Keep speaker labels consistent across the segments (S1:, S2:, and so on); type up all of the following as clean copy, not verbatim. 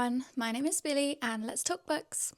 S1: everyone, my name is Billy and let's talk books.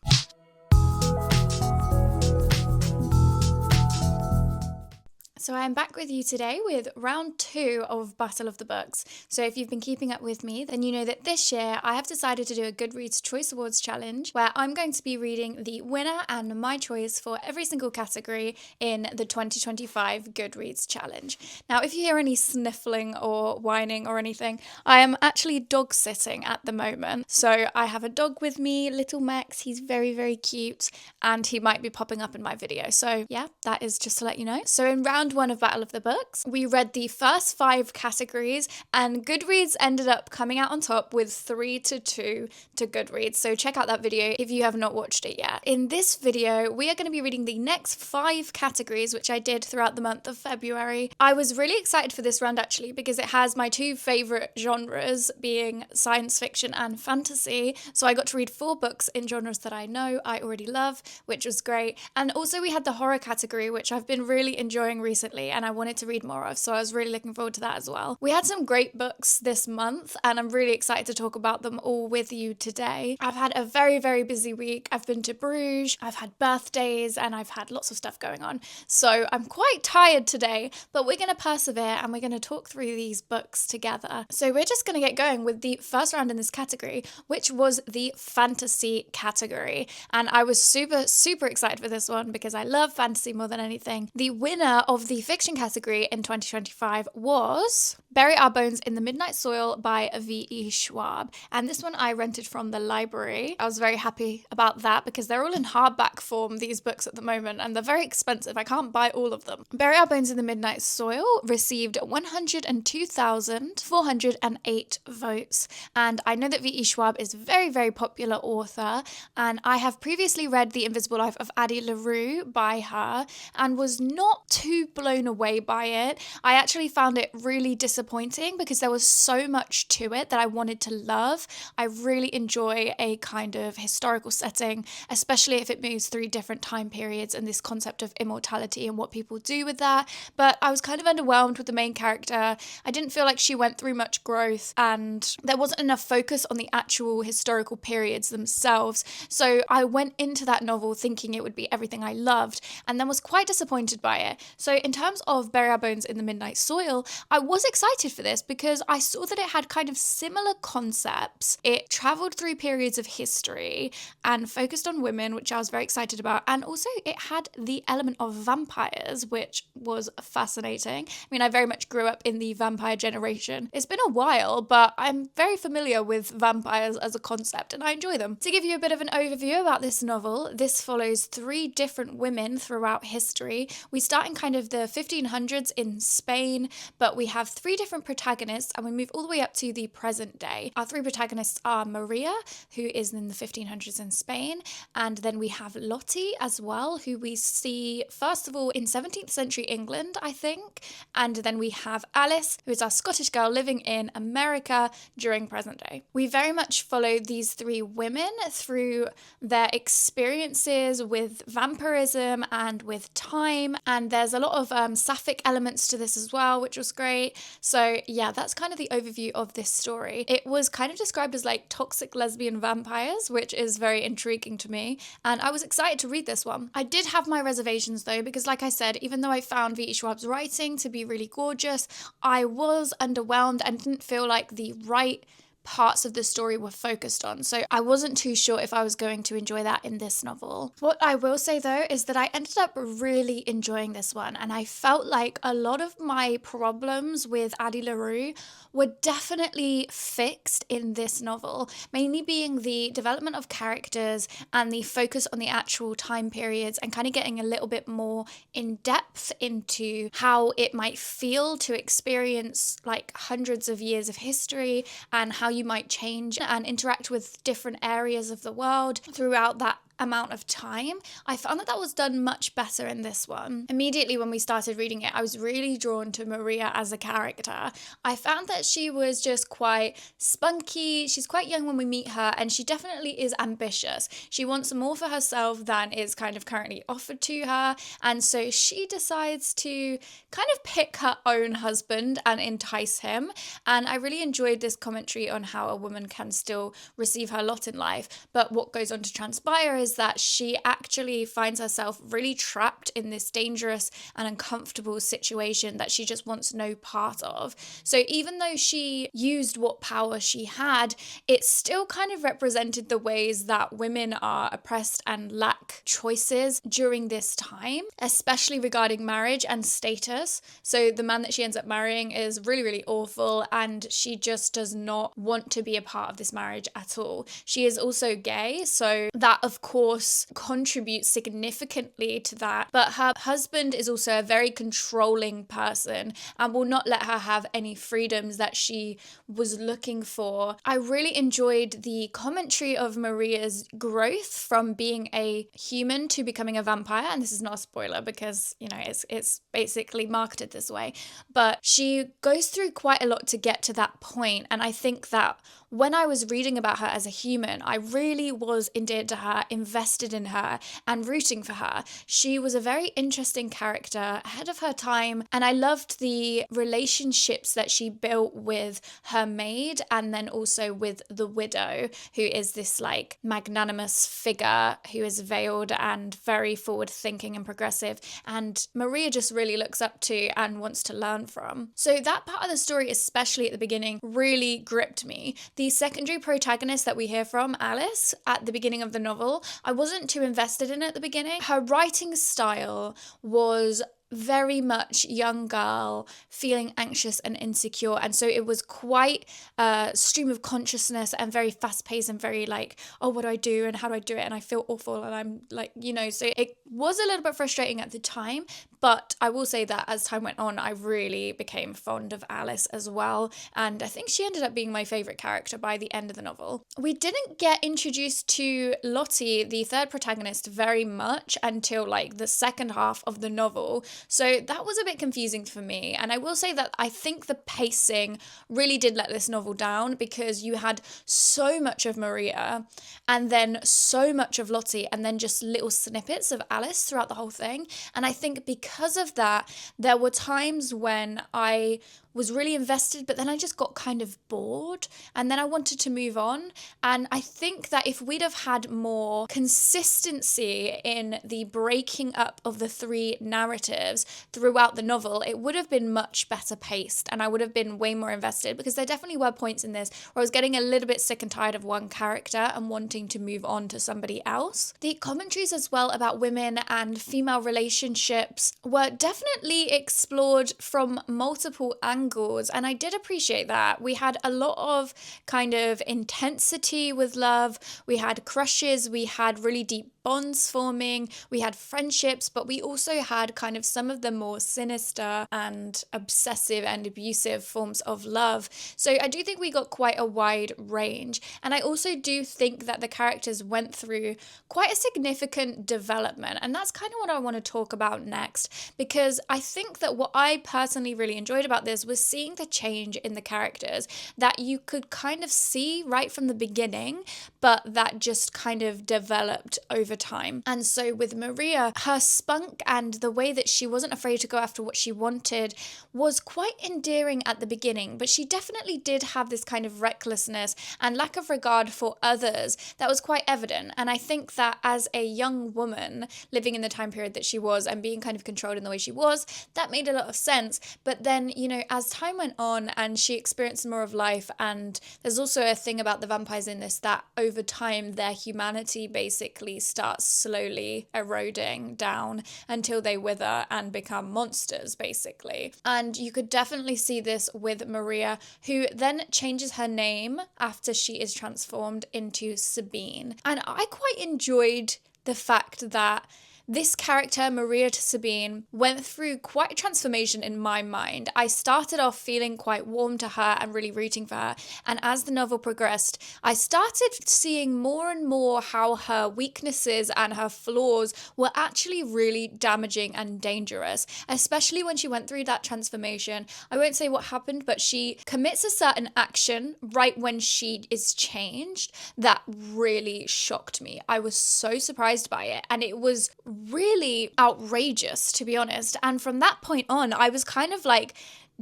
S1: So I'm back with you today with round 2 of Battle of the Books. So if you've been keeping up with me, then you know that this year I have decided to do a Goodreads Choice Awards challenge where I'm going to be reading the winner and my choice for every single category in the 2025 Goodreads challenge. Now, if you hear any sniffling or whining or anything, I am actually dog sitting at the moment. So I have a dog with me, little Max. He's very, very cute and he might be popping up in my video. So yeah, that is just to let you know. So in round 1 of Battle of the Books, we read the first 5 categories and Goodreads ended up coming out on top with 3-2 to Goodreads. So check out that video if you have not watched it yet. In this video, we are going to be reading the next 5 categories, which I did throughout the month of February. I was really excited for this round actually because it has my 2 favorite genres being science fiction and fantasy. So I got to read 4 books in genres that I know I already love, which was great. And also we had the horror category, which I've been really enjoying recently and I wanted to read more of, so I was really looking forward to that as well. We had some great books this month and I'm really excited to talk about them all with you today. I've had a very, very busy week. I've been to Bruges, I've had birthdays and I've had lots of stuff going on. So I'm quite tired today, but we're going to persevere and we're going to talk through these books together. So we're just going to get going with the first round in this category, which was the fantasy category. And I was super, super excited for this one because I love fantasy more than anything. The winner of the fiction category in 2025 was Bury Our Bones in the Midnight Soil by V.E. Schwab. And this one I rented from the library. I was very happy about that because they're all in hardback form, these books at the moment, and they're very expensive. I can't buy all of them. Bury Our Bones in the Midnight Soil received 102,408 votes. And I know that V.E. Schwab is a very, very popular author. And I have previously read The Invisible Life of Addie LaRue by her and was not too blown away by it. I actually found it really disappointing because there was so much to it that I wanted to love. I really enjoy a kind of historical setting, especially if it moves through different time periods and this concept of immortality and what people do with that. But I was kind of underwhelmed with the main character. I didn't feel like she went through much growth and there wasn't enough focus on the actual historical periods themselves. So I went into that novel thinking it would be everything I loved and then was quite disappointed by it. So in terms of Bury Our Bones in the Midnight Soil, I was excited for this because I saw that it had kind of similar concepts. It travelled through periods of history and focused on women, which I was very excited about. And also it had the element of vampires, which was fascinating. I mean, I very much grew up in the vampire generation. It's been a while, but I'm very familiar with vampires as a concept and I enjoy them. To give you a bit of an overview about this novel, this follows 3 different women throughout history. We start in kind of the 1500s in Spain, but we have 3 different protagonists and we move all the way up to the present day. Our 3 protagonists are Maria, who is in the 1500s in Spain, and then we have Lottie as well, who we see first of all in 17th century England, I think, and then we have Alice, who is our Scottish girl living in America during present day. We very much follow these 3 women through their experiences with vampirism and with time, and there's a lot of sapphic elements to this as well, which was great. So yeah, that's kind of the overview of this story. It was kind of described as like toxic lesbian vampires, which is very intriguing to me, and I was excited to read this one. I did have my reservations though, because like I said, even though I found V.E. Schwab's writing to be really gorgeous, I was underwhelmed and didn't feel like the right parts of the story were focused on. So I wasn't too sure if I was going to enjoy that in this novel. What I will say though is that I ended up really enjoying this one and I felt like a lot of my problems with Addie LaRue were definitely fixed in this novel, mainly being the development of characters and the focus on the actual time periods and kind of getting a little bit more in depth into how it might feel to experience like hundreds of years of history and how you might change and interact with different areas of the world throughout that amount of time. I found that was done much better in this one. Immediately when we started reading it, I was really drawn to Maria as a character. I found that she was just quite spunky. She's quite young when we meet her, and she definitely is ambitious. She wants more for herself than is kind of currently offered to her, and so she decides to kind of pick her own husband and entice him. And I really enjoyed this commentary on how a woman can still receive her lot in life, but what goes on to transpire is that she actually finds herself really trapped in this dangerous and uncomfortable situation that she just wants no part of. So even though she used what power she had, it still kind of represented the ways that women are oppressed and lack choices during this time, especially regarding marriage and status. So the man that she ends up marrying is really, really awful, and she just does not want to be a part of this marriage at all. She is also gay, so that of course contributes significantly to that. But her husband is also a very controlling person and will not let her have any freedoms that she was looking for. I really enjoyed the commentary of Maria's growth from being a human to becoming a vampire, and this is not a spoiler because, you know, it's basically marketed this way, but she goes through quite a lot to get to that point. And I think that when I was reading about her as a human, I really was endeared to her, invested in her, and rooting for her. She was a very interesting character, ahead of her time, and I loved the relationships that she built with her maid and then also with the widow, who is this like magnanimous figure who is veiled and very forward-thinking and progressive, and Maria just really looks up to and wants to learn from. So that part of the story, especially at the beginning, really gripped me. The secondary protagonist that we hear from, Alice, at the beginning of the novel, I wasn't too invested in at the beginning. Her writing style was very much young girl feeling anxious and insecure, and so it was quite a stream of consciousness and very fast paced and very like, oh, what do I do and how do I do it, and I feel awful and I'm like, you know, so it was a little bit frustrating at the time. But I will say that as time went on, I really became fond of Alice as well, and I think she ended up being my favourite character by the end of the novel. We didn't get introduced to Lottie, the third protagonist, very much until like the second half of the novel, so that was a bit confusing for me. And I will say that I think the pacing really did let this novel down, because you had so much of Maria and then so much of Lottie and then just little snippets of Alice throughout the whole thing. And I think because of that, there were times when I was really invested, but then I just got kind of bored and then I wanted to move on. And I think that if we'd have had more consistency in the breaking up of the three narratives throughout the novel, it would have been much better paced and I would have been way more invested, because there definitely were points in this where I was getting a little bit sick and tired of one character and wanting to move on to somebody else. The commentaries as well about women and female relationships were definitely explored from multiple angles, and I did appreciate that. We had a lot of kind of intensity with love, we had crushes, we had really deep bonds forming, we had friendships, but we also had kind of some of the more sinister and obsessive and abusive forms of love. So I do think we got quite a wide range, and I also do think that the characters went through quite a significant development, and that's kind of what I want to talk about next, because I think that what I personally really enjoyed about this was seeing the change in the characters that you could kind of see right from the beginning, but that just kind of developed over time. And so with Maria, her spunk and the way that she wasn't afraid to go after what she wanted was quite endearing at the beginning, but she definitely did have this kind of recklessness and lack of regard for others that was quite evident. And I think that as a young woman living in the time period that she was and being kind of controlled in the way she was, that made a lot of sense. But then, you know, as time went on and she experienced more of life, and there's also a thing about the vampires in this that over time their humanity basically starts slowly eroding down until they wither and become monsters basically. And you could definitely see this with Maria, who then changes her name after she is transformed into Sabine. And I quite enjoyed the fact that this character, Maria to Sabine, went through quite a transformation in my mind. I started off feeling quite warm to her and really rooting for her. And as the novel progressed, I started seeing more and more how her weaknesses and her flaws were actually really damaging and dangerous, especially when she went through that transformation. I won't say what happened, but she commits a certain action right when she is changed that really shocked me. I was so surprised by it, and it was really outrageous, to be honest. And from that point on, I was kind of like,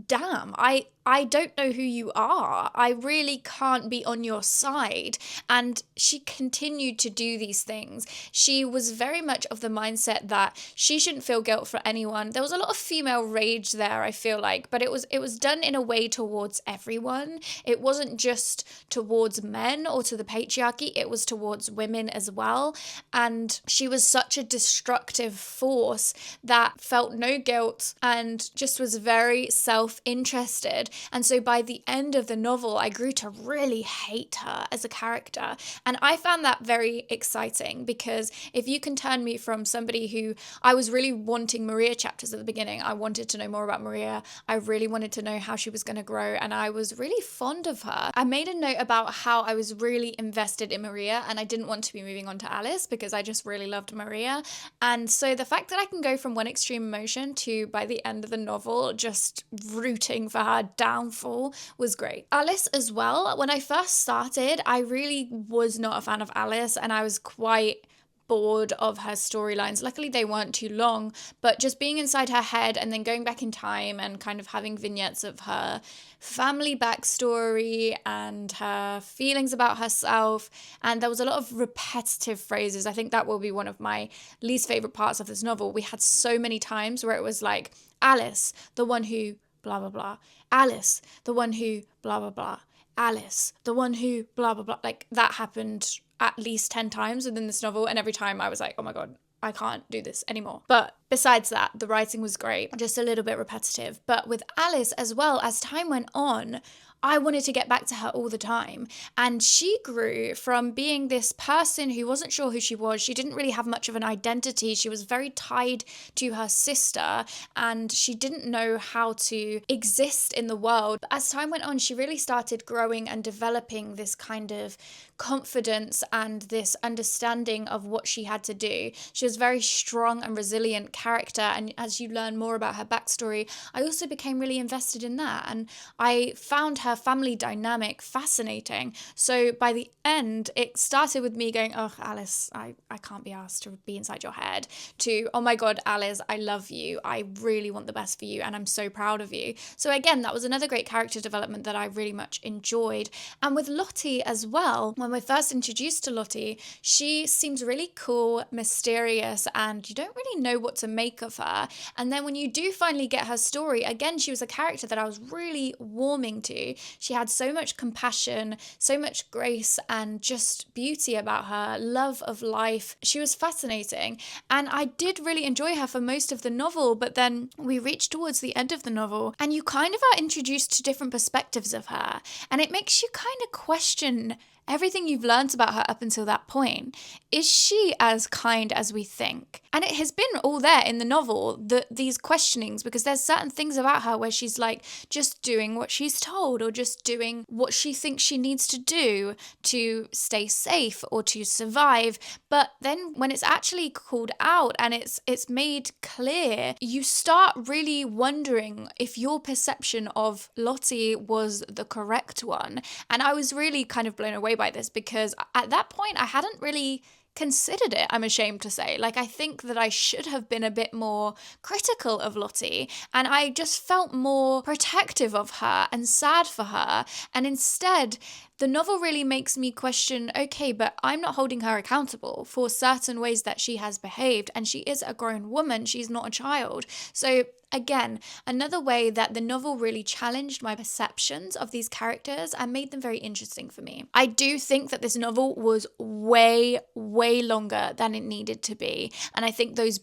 S1: damn, I don't know who you are. I really can't be on your side. And she continued to do these things. She was very much of the mindset that she shouldn't feel guilt for anyone. There was a lot of female rage there, I feel like, but it was done in a way towards everyone. It wasn't just towards men or to the patriarchy, it was towards women as well. And she was such a destructive force that felt no guilt and just was very self-interested. And so by the end of the novel, I grew to really hate her as a character. And I found that very exciting, because if you can turn me from somebody who I was really wanting Maria chapters at the beginning, I wanted to know more about Maria. I really wanted to know how she was going to grow. And I was really fond of her. I made a note about how I was really invested in Maria and I didn't want to be moving on to Alice because I just really loved Maria. And so the fact that I can go from one extreme emotion to, by the end of the novel, just rooting for her downfall was great. Alice as well. When I first started, I really was not a fan of Alice and I was quite bored of her storylines. Luckily they weren't too long, but just being inside her head and then going back in time and kind of having vignettes of her family backstory and her feelings about herself, and there was a lot of repetitive phrases. I think that will be one of my least favorite parts of this novel. We had so many times where it was like, Alice, the one who blah blah blah, Alice, the one who blah blah blah, Alice, the one who blah blah blah. Like, that happened at least 10 times within this novel, and every time I was like, oh my god, I can't do this anymore. But besides that, the writing was great, just a little bit repetitive. But with Alice as well, as time went on, I wanted to get back to her all the time. And she grew from being this person who wasn't sure who she was. She didn't really have much of an identity. She was very tied to her sister and she didn't know how to exist in the world. But as time went on, she really started growing and developing this kind of confidence and this understanding of what she had to do. She was a very strong and resilient character. And as you learn more about her backstory, I also became really invested in that. And I found her family dynamic fascinating. So by the end, it started with me going, oh, Alice, I can't be asked to be inside your head, to, oh my God, Alice, I love you. I really want the best for you and I'm so proud of you. So again, that was another great character development that I really much enjoyed. And with Lottie as well, when we're first introduced to Lottie, she seems really cool, mysterious, and you don't really know what to make of her. And then when you do finally get her story, again, she was a character that I was really warming to. She had so much compassion, so much grace, and just beauty about her, love of life. She was fascinating. And I did really enjoy her for most of the novel, but then we reached towards the end of the novel and you kind of are introduced to different perspectives of her. And it makes you kind of question everything you've learned about her up until that point. Is she as kind as we think? And it has been all there in the novel, these questionings, because there's certain things about her where she's like just doing what she's told or just doing what she thinks she needs to do to stay safe or to survive. But then when it's actually called out and it's made clear, you start really wondering if your perception of Lottie was the correct one. And I was really kind of blown away by this, because at that point I hadn't really considered it, I'm ashamed to say. Like, I think that I should have been a bit more critical of Lottie, and I just felt more protective of her and sad for her. And instead, the novel really makes me question, okay, but I'm not holding her accountable for certain ways that she has behaved, and she is a grown woman, she's not a child. So again, another way that the novel really challenged my perceptions of these characters and made them very interesting for me. I do think that this novel was way longer than it needed to be. And I think those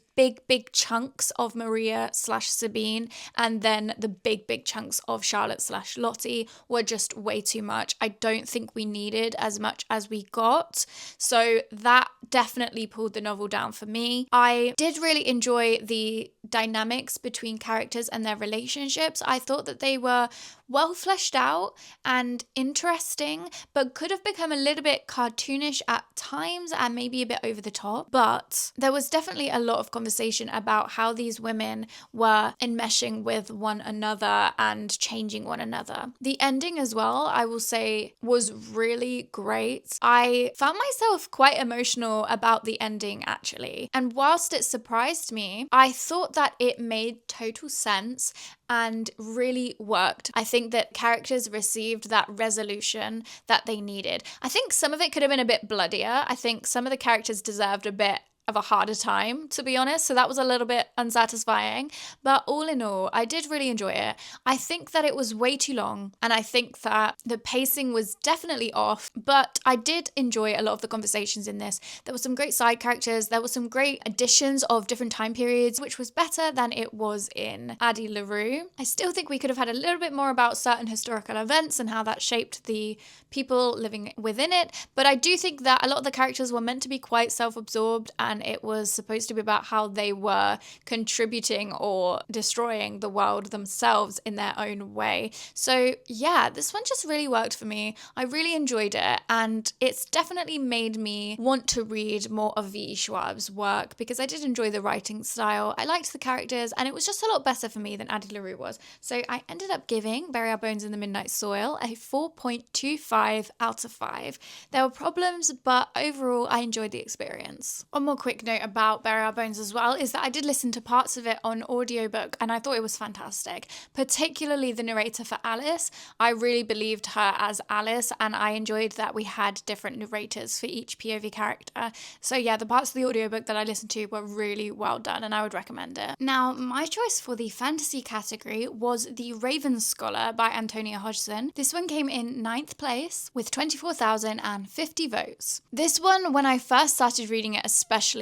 S1: big chunks of Maria/Sabine, and then the big chunks of Charlotte/Lottie were just way too much. I don't think we needed as much as we got. So that definitely pulled the novel down for me. I did really enjoy the dynamics between characters and their relationships. I thought that they were well fleshed out and interesting, but could have become a little bit cartoonish at times and maybe a bit over the top. But there was definitely a lot of conversation about how these women were enmeshing with one another and changing one another. The ending as well, I will say, was really great. I found myself quite emotional about the ending, actually. And whilst it surprised me, I thought that it made total sense and really worked. I think that characters received that resolution that they needed. I think some of it could have been a bit bloodier. I think some of the characters deserved a bit of a harder time, to be honest. So that was a little bit unsatisfying. But all in all, I did really enjoy it. I think that it was way too long, and I think that the pacing was definitely off, but I did enjoy a lot of the conversations in this. There were some great side characters. There were some great additions of different time periods, which was better than it was in Addie LaRue. I still think we could have had a little bit more about certain historical events and how that shaped the people living within it. But I do think that a lot of the characters were meant to be quite self-absorbed, and it was supposed to be about how they were contributing or destroying the world themselves in their own way. So yeah, this one just really worked for me. I really enjoyed it, and it's definitely made me want to read more of V.E. Schwab's work because I did enjoy the writing style. I liked the characters, and it was just a lot better for me than Addie LaRue was. So I ended up giving Bury Our Bones in the Midnight Soil a 4.25 out of 5. There were problems, but overall I enjoyed the experience. One more quick note about Bury Our Bones as well is that I did listen to parts of it on audiobook, and I thought it was fantastic, particularly the narrator for Alice. I really believed her as Alice, and I enjoyed that we had different narrators for each POV character. So yeah, the parts of the audiobook that I listened to were really well done, and I would recommend it. Now, my choice for the fantasy category was The Raven Scholar by Antonia Hodgson. This one came in 9th place with 24,050 votes. This one, when I first started reading it especially,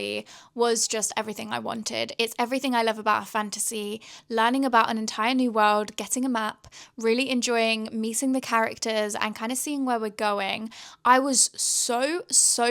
S1: was just everything I wanted. It's everything I love about a fantasy, learning about an entire new world, getting a map, really enjoying meeting the characters and kind of seeing where we're going. I was so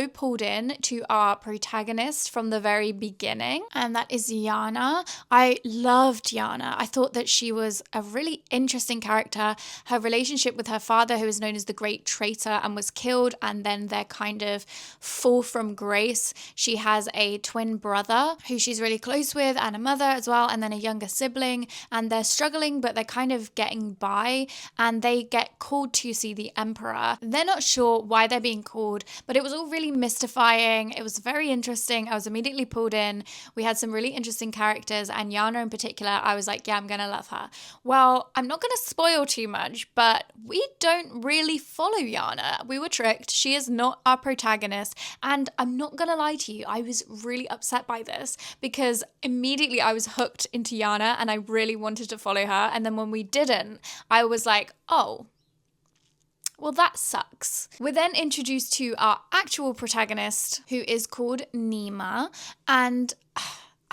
S1: pulled in to our protagonist from the very beginning, and that is Yana. I loved Yana. I thought that she was a really interesting character. Her relationship with her father, who is known as the Great Traitor and was killed, and then their kind of fall from grace. She has a twin brother who she's really close with, and a mother as well, and then a younger sibling, and they're struggling, but they're kind of getting by, and they get called to see the Emperor. They're not sure why they're being called, but it was all really mystifying. It was very interesting. I was immediately pulled in. We had some really interesting characters, and Yana in particular, I was like, yeah, I'm gonna love her. Well, I'm not gonna spoil too much, but we don't really follow Yana. We were tricked. She is not our protagonist, and I'm not gonna lie to you, I was really upset by this because immediately I was hooked into Yana and I really wanted to follow her, and then when we didn't, I was like, oh, well, that sucks. We're then introduced to our actual protagonist, who is called Nima, and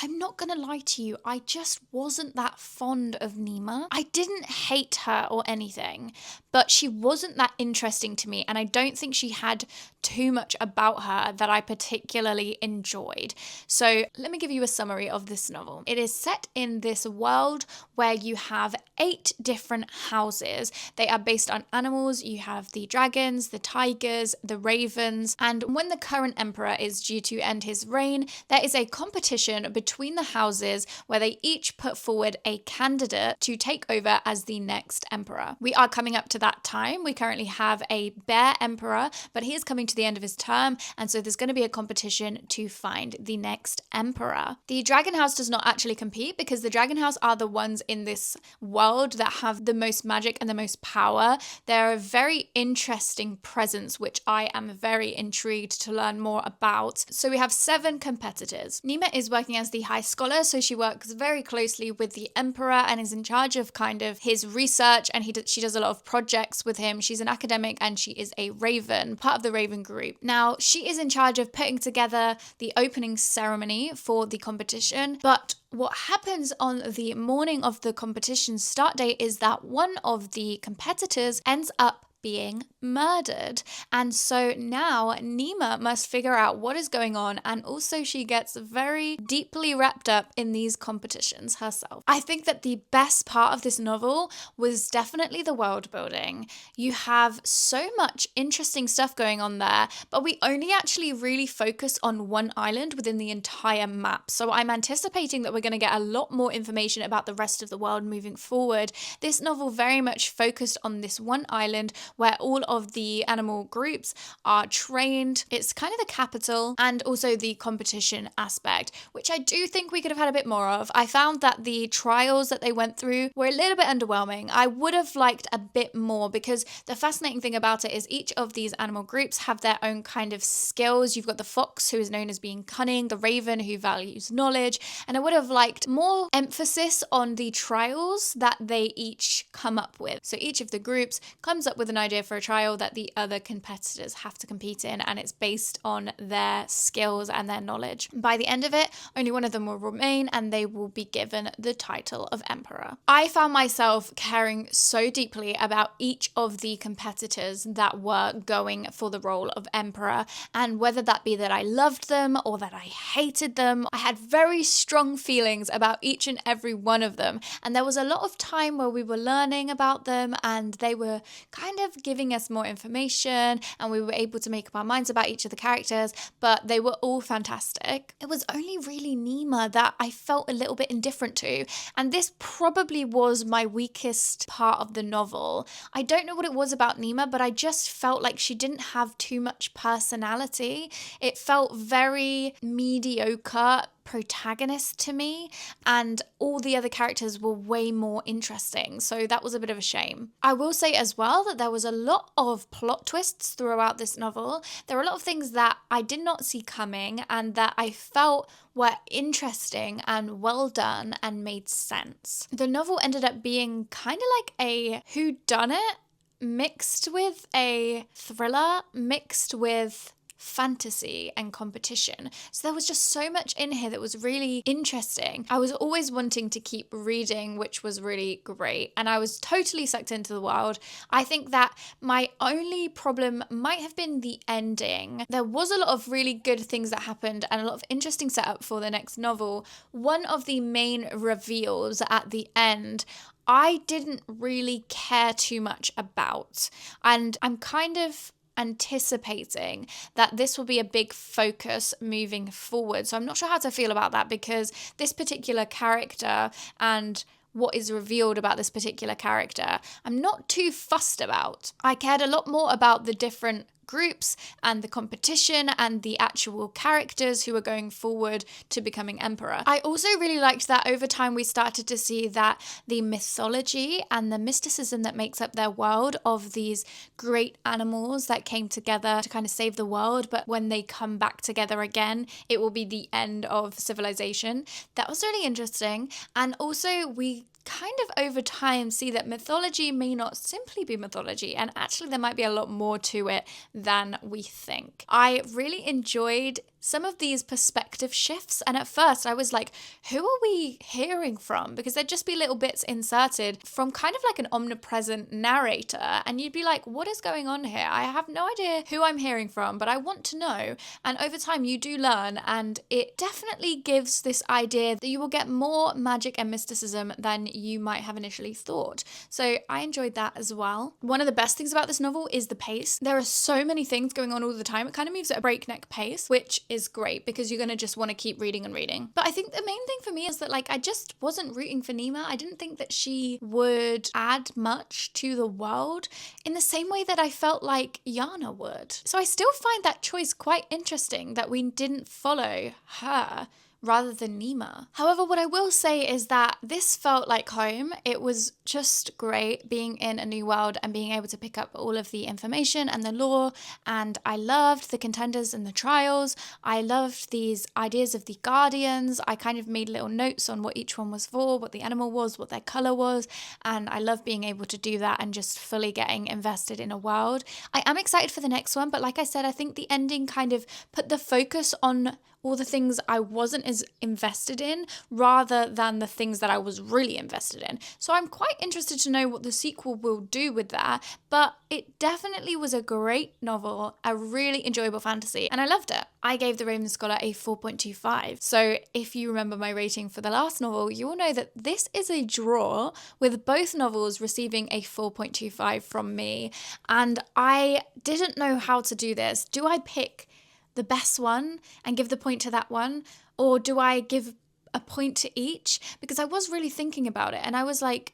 S1: I'm not gonna lie to you, I just wasn't that fond of Nima. I didn't hate her or anything, but she wasn't that interesting to me, and I don't think she had too much about her that I particularly enjoyed. So let me give you a summary of this novel. It is set in this world where you have 8 different houses. They are based on animals. You have the dragons, the tigers, the ravens, and when the current emperor is due to end his reign, there is a competition between the houses where they each put forward a candidate to take over as the next emperor. We are coming up to that time. We currently have a bear emperor, but he is coming to the end of his term, and so there's going to be a competition to find the next emperor. The dragon house does not actually compete because the dragon house are the ones in this world that have the most magic and the most power. They're a very interesting presence, which I am very intrigued to learn more about. So we have 7 competitors. Nima is working as the high scholar, so she works very closely with the emperor and is in charge of kind of his research, and she does a lot of projects with him. She's an academic and she is a raven, part of the Raven group. Now, she is in charge of putting together the opening ceremony for the competition, but what happens on the morning of the competition start date is that one of the competitors ends up being murdered. And so now Nima must figure out what is going on, and also she gets very deeply wrapped up in these competitions herself. I think that the best part of this novel was definitely the world building. You have so much interesting stuff going on there, but we only actually really focus on one island within the entire map. So I'm anticipating that we're going to get a lot more information about the rest of the world moving forward. This novel very much focused on this one island where all of the animal groups are trained. It's kind of the capital, and also the competition aspect, which I do think we could have had a bit more of. I found that the trials that they went through were a little bit underwhelming. I would have liked a bit more, because the fascinating thing about it is each of these animal groups have their own kind of skills. You've got the fox, who is known as being cunning, the raven, who values knowledge, and I would have liked more emphasis on the trials that they each come up with. So each of the groups comes up with an idea for a trial that the other competitors have to compete in, and it's based on their skills and their knowledge. By the end of it, only one of them will remain, and they will be given the title of emperor. I found myself caring so deeply about each of the competitors that were going for the role of emperor, and whether that be that I loved them or that I hated them, I had very strong feelings about each and every one of them. And there was a lot of time where we were learning about them, and they were kind of giving us more information, and we were able to make up our minds about each of the characters, but they were all fantastic. It was only really Nima that I felt a little bit indifferent to, and this probably was my weakest part of the novel. I don't know what it was about Nima, but I just felt like she didn't have too much personality. It felt very mediocre protagonist to me, and all the other characters were way more interesting, so that was a bit of a shame. I will say as well that there was a lot of plot twists throughout this novel. There were a lot of things that I did not see coming, and that I felt were interesting and well done and made sense. The novel ended up being kind of like a whodunit mixed with a thriller, mixed with fantasy and competition. So there was just so much in here that was really interesting. I was always wanting to keep reading, which was really great, and I was totally sucked into the world. I think that my only problem might have been the ending. There was a lot of really good things that happened and a lot of interesting setup for the next novel. One of the main reveals at the end I didn't really care too much about, and I'm kind of anticipating that this will be a big focus moving forward. So I'm not sure how to feel about that, because this particular character and what is revealed about this particular character, I'm not too fussed about. I cared a lot more about the different groups and the competition and the actual characters who are going forward to becoming emperor. I also really liked that over time we started to see that the mythology and the mysticism that makes up their world of these great animals that came together to kind of save the world, but when they come back together again, it will be the end of civilization. That was really interesting. And also we kind of over time see that mythology may not simply be mythology, and actually there might be a lot more to it than we think. I really enjoyed some of these perspective shifts, and at first I was like, who are we hearing from? Because there'd just be little bits inserted from kind of like an omnipresent narrator, and you'd be like, what is going on here? I have no idea who I'm hearing from, but I want to know. And over time you do learn, and it definitely gives this idea that you will get more magic and mysticism than you might have initially thought. So I enjoyed that as well. One of the best things about this novel is the pace. There are so many things going on all the time. It kind of moves at a breakneck pace, which is great because you're going to just want to keep reading and reading. But I think the main thing for me is that I just wasn't rooting for Nima. I didn't think that she would add much to the world in the same way that I felt like Yana would. So I still find that choice quite interesting, that we didn't follow her. rather than Nima. However, what I will say is that this felt like home. It was just great being in a new world and being able to pick up all of the information and the lore, and I loved the contenders and the trials. I loved these ideas of the guardians. I kind of made little notes on what each one was for, what the animal was, what their color was, and I love being able to do that and just fully getting invested in a world. I am excited for the next one, but like I said, I think the ending kind of put the focus on all the things I wasn't as invested in rather than the things that I was really invested in. So I'm quite interested to know what the sequel will do with that, but it definitely was a great novel, a really enjoyable fantasy, and I loved it. I gave The Raven Scholar a 4.25. So if you remember my rating for the last novel, you will know that this is a draw, with both novels receiving a 4.25 from me. And I didn't know how to do this. Do I pick the best one and give the point to that one? Or do I give a point to each? Because I was really thinking about it and I was like,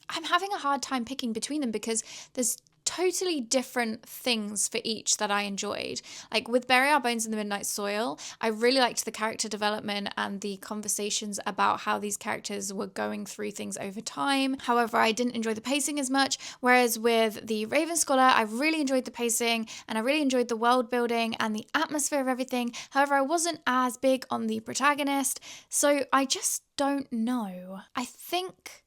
S1: I'm having a hard time picking between them because there's totally different things for each that I enjoyed. Like with Bury Our Bones in the Midnight Soil, I really liked the character development and the conversations about how these characters were going through things over time. However, I didn't enjoy the pacing as much, whereas with The Raven Scholar, I really enjoyed the pacing and I really enjoyed the world building and the atmosphere of everything. However, I wasn't as big on the protagonist, so I just don't know. I think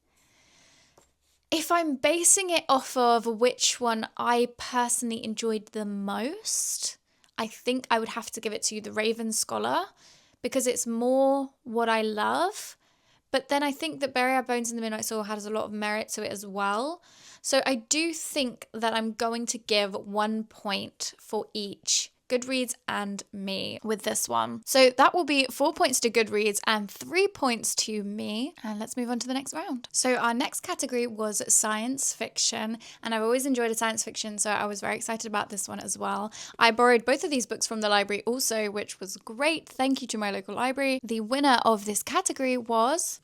S1: if I'm basing it off of which one I personally enjoyed the most, I think I would have to give it to The Raven Scholar because it's more what I love. But then I think that Bury Our Bones in the Midnight Soil has a lot of merit to it as well. So I do think that I'm going to give 1 point for each Goodreads and me with this one. So that will be 4 points to Goodreads and 3 points to me. And let's move on to the next round. So our next category was science fiction, and I've always enjoyed a science fiction, so I was very excited about this one as well. I borrowed both of these books from the library also, which was great. Thank you to my local library. The winner of this category was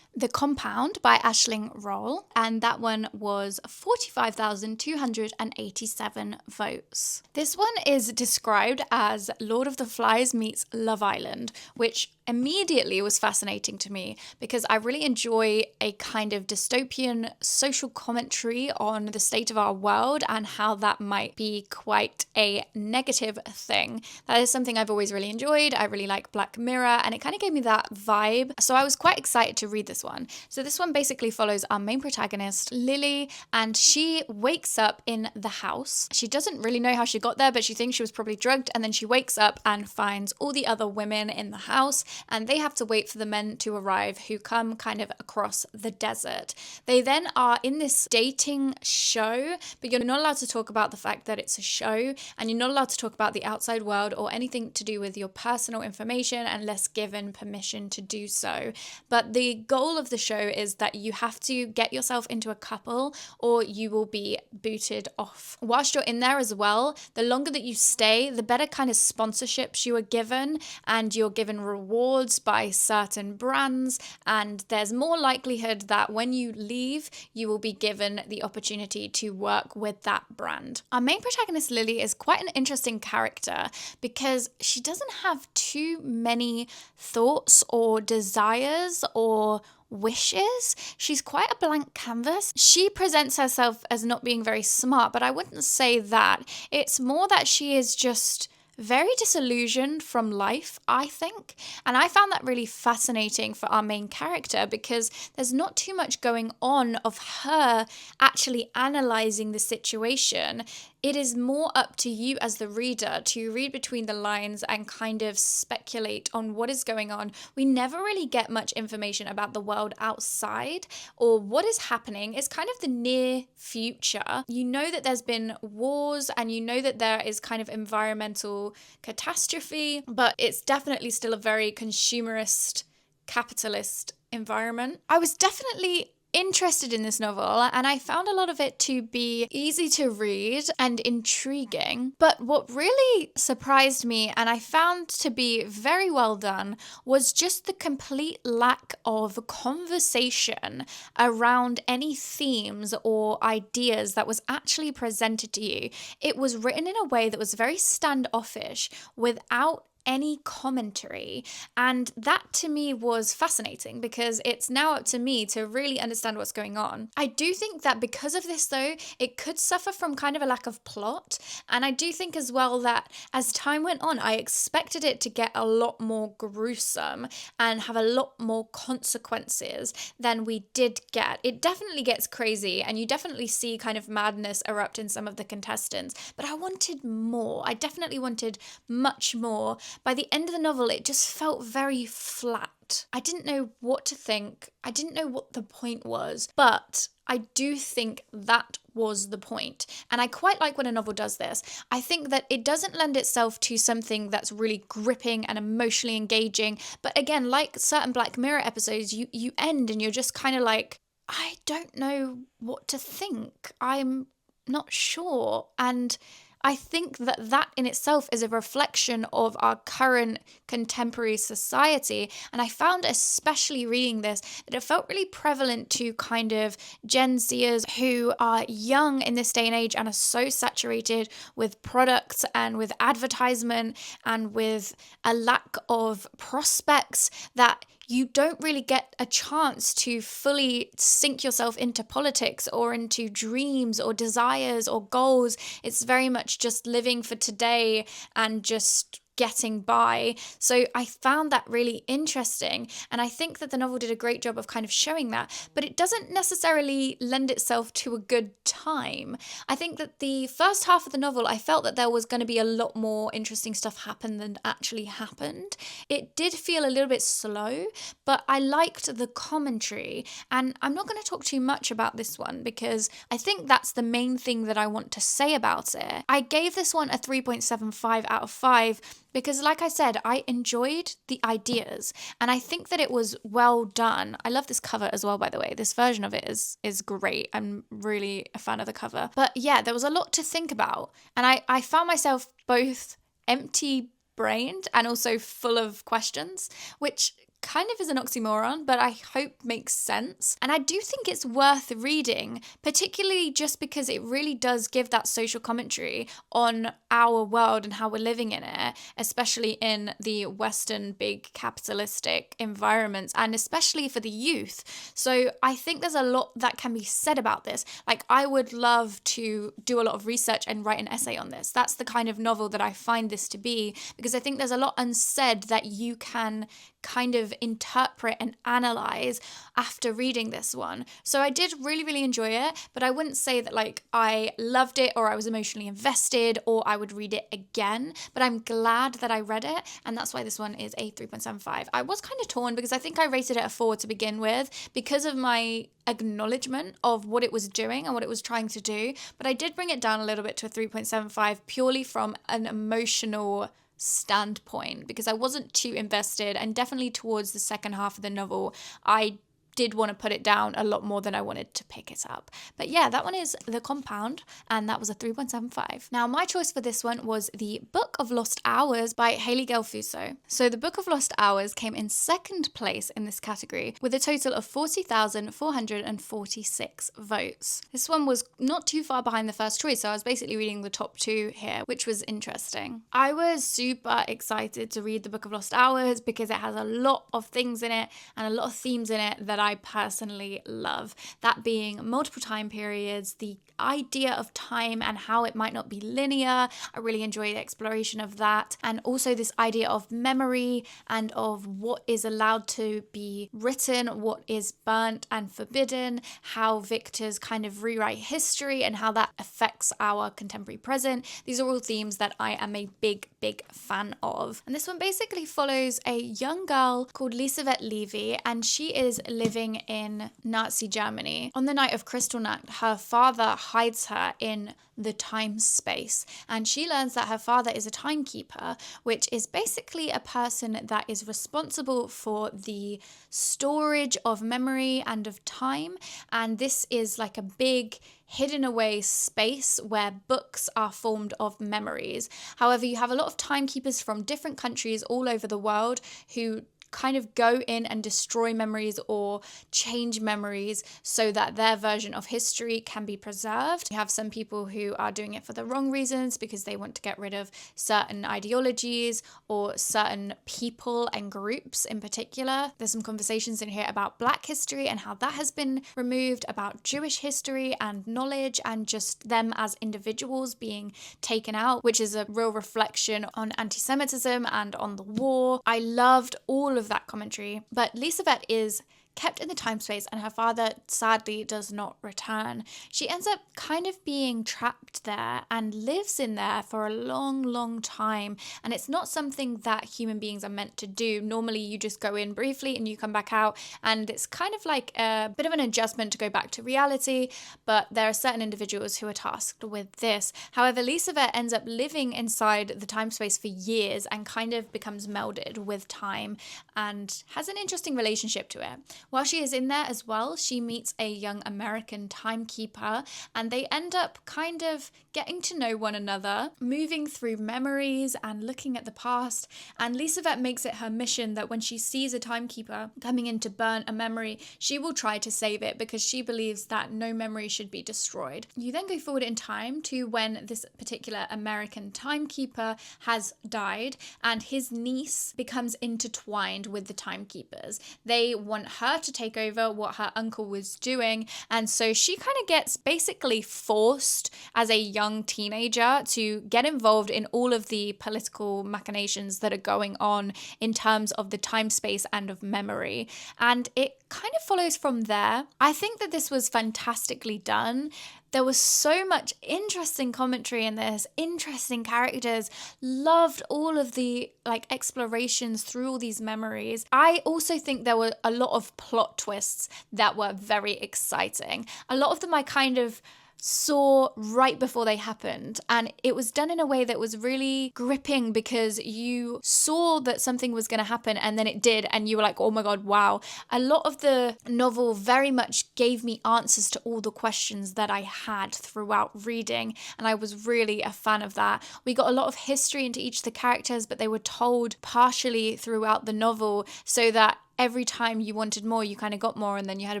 S1: The Compound by Aisling Roll, and that one was 45,287 votes. This one is described as Lord of the Flies meets Love Island, which immediately was fascinating to me because I really enjoy a kind of dystopian social commentary on the state of our world and how that might be quite a negative thing. That is something I've always really enjoyed. I really like Black Mirror, and it kind of gave me that vibe. So I was quite excited to read this one. So this one basically follows our main protagonist, Lily, and she wakes up in the house. She doesn't really know how she got there, but she thinks she was probably drugged, and then she wakes up and finds all the other women in the house, and they have to wait for the men to arrive who come kind of across the desert. They then are in this dating show, but you're not allowed to talk about the fact that it's a show, and you're not allowed to talk about the outside world or anything to do with your personal information unless given permission to do so. But the goal of the show is that you have to get yourself into a couple or you will be booted off. Whilst you're in there as well, the longer that you stay, the better kind of sponsorships you are given, and you're given rewards by certain brands, and there's more likelihood that when you leave, you will be given the opportunity to work with that brand. Our main protagonist, Lily, is quite an interesting character because she doesn't have too many thoughts or desires or wishes. She's quite a blank canvas. She presents herself as not being very smart, but I wouldn't say that. It's more that she is just very disillusioned from life, I think. And I found that really fascinating for our main character because there's not too much going on of her actually analysing the situation. It is more up to you as the reader to read between the lines and kind of speculate on what is going on. We never really get much information about the world outside or what is happening. It's kind of the near future. You know that there's been wars and you know that there is kind of environmental catastrophe, but it's definitely still a very consumerist, capitalist environment. I was definitely interested in this novel, and I found a lot of it to be easy to read and intriguing. But what really surprised me, and I found to be very well done, was just the complete lack of conversation around any themes or ideas that was actually presented to you. It was written in a way that was very standoffish without any commentary. And that to me was fascinating because it's now up to me to really understand what's going on. I do think that because of this though, it could suffer from kind of a lack of plot. And I do think as well that as time went on, I expected it to get a lot more gruesome and have a lot more consequences than we did get. It definitely gets crazy and you definitely see kind of madness erupt in some of the contestants, but I wanted more. I definitely wanted much more. By the end of the novel, it just felt very flat. I didn't know what to think. I didn't know what the point was, but I do think that was the point. And I quite like when a novel does this. I think that it doesn't lend itself to something that's really gripping and emotionally engaging. But again, like certain Black Mirror episodes, you end and you're just kind of like, I don't know what to think. I'm not sure. And I think that that in itself is a reflection of our current contemporary society. And I found, especially reading this, that it felt really prevalent to kind of Gen Zers who are young in this day and age and are so saturated with products and with advertisement and with a lack of prospects that you don't really get a chance to fully sink yourself into politics or into dreams or desires or goals. It's very much just living for today and just getting by. So I found that really interesting. And I think that the novel did a great job of kind of showing that, but it doesn't necessarily lend itself to a good time. I think that the first half of the novel, I felt that there was going to be a lot more interesting stuff happen than actually happened. It did feel a little bit slow, but I liked the commentary. And I'm not going to talk too much about this one because I think that's the main thing that I want to say about it. I gave this one a 3.75 out of 5 because, like I said, I enjoyed the ideas and I think that it was well done. I love this cover as well, by the way. This version of it is great. I'm really a fan of the cover. But yeah, there was a lot to think about. And I found myself both empty-brained and also full of questions, which kind of is an oxymoron, but I hope makes sense. And I do think it's worth reading, particularly just because it really does give that social commentary on our world and how we're living in it, especially in the Western big capitalistic environments and especially for the youth. So I think there's a lot that can be said about this. Like, I would love to do a lot of research and write an essay on this. That's the kind of novel that I find this to be, because I think there's a lot unsaid that you can kind of interpret and analyze after reading this one. So I did really, really enjoy it, but I wouldn't say that like I loved it or I was emotionally invested or I would read it again, but I'm glad that I read it, and that's why this one is a 3.75. I was kind of torn because I think I rated it a 4 to begin with because of my acknowledgement of what it was doing and what it was trying to do, but I did bring it down a little bit to a 3.75 purely from an emotional standpoint because I wasn't too invested, and definitely towards the second half of the novel I did want to put it down a lot more than I wanted to pick it up. But yeah, that one is The Compound, and that was a 3.75. Now, my choice for this one was The Book of Lost Hours by Hailey Gelfuso. So The Book of Lost Hours came in second place in this category with a total of 40,446 votes. This one was not too far behind the first choice, so I was basically reading the top two here, which was interesting. I was super excited to read The Book of Lost Hours because it has a lot of things in it and a lot of themes in it that I personally love. That being multiple time periods, the idea of time and how it might not be linear. I really enjoy the exploration of that. And also this idea of memory and of what is allowed to be written, what is burnt and forbidden, how victors kind of rewrite history and how that affects our contemporary present. These are all themes that I am a big fan of. And this one basically follows a young girl called Lisabeth Levy, and she is living in Nazi Germany. On the night of Kristallnacht, her father hides her in the time space, and she learns that her father is a timekeeper, which is basically a person that is responsible for the storage of memory and of time. And this is like a big hidden away space where books are formed of memories. However, you have a lot of timekeepers from different countries all over the world who kind of go in and destroy memories or change memories so that their version of history can be preserved. You have some people who are doing it for the wrong reasons because they want to get rid of certain ideologies or certain people and groups in particular. There's some conversations in here about Black history and how that has been removed, about Jewish history and knowledge and just them as individuals being taken out, which is a real reflection on anti-Semitism and on the war. I loved all of that commentary, but Lisa Vett is kept in the time space and her father sadly does not return. She ends up kind of being trapped there and lives in there for a long time, and it's not something that human beings are meant to do. Normally you just go in briefly and you come back out, and it's kind of like a bit of an adjustment to go back to reality, but there are certain individuals who are tasked with this. However, Lisa Vett ends up living inside the time space for years and kind of becomes melded with time and has an interesting relationship to it. While she is in there as well, she meets a young American timekeeper and they end up kind of getting to know one another, moving through memories and looking at the past. And Lisa Vett makes it her mission that when she sees a timekeeper coming in to burn a memory, she will try to save it because she believes that no memory should be destroyed. You then go forward in time to when this particular American timekeeper has died and his niece becomes intertwined with the timekeepers. They want her to take over what her uncle was doing, and so she kind of gets basically forced as a young teenager to get involved in all of the political machinations that are going on in terms of the time space and of memory, and it kind of follows from there. I think that this was fantastically done. There was so much interesting commentary in this, interesting characters, loved all of the explorations through all these memories. I also think there were a lot of plot twists that were very exciting. A lot of them I kind of saw right before they happened, and it was done in a way that was really gripping because you saw that something was going to happen and then it did, and you were like, oh my god, wow. A lot of the novel very much gave me answers to all the questions that I had throughout reading, and I was really a fan of that. We got a lot of history into each of the characters, but they were told partially throughout the novel so that every time you wanted more, you kind of got more, and then you had a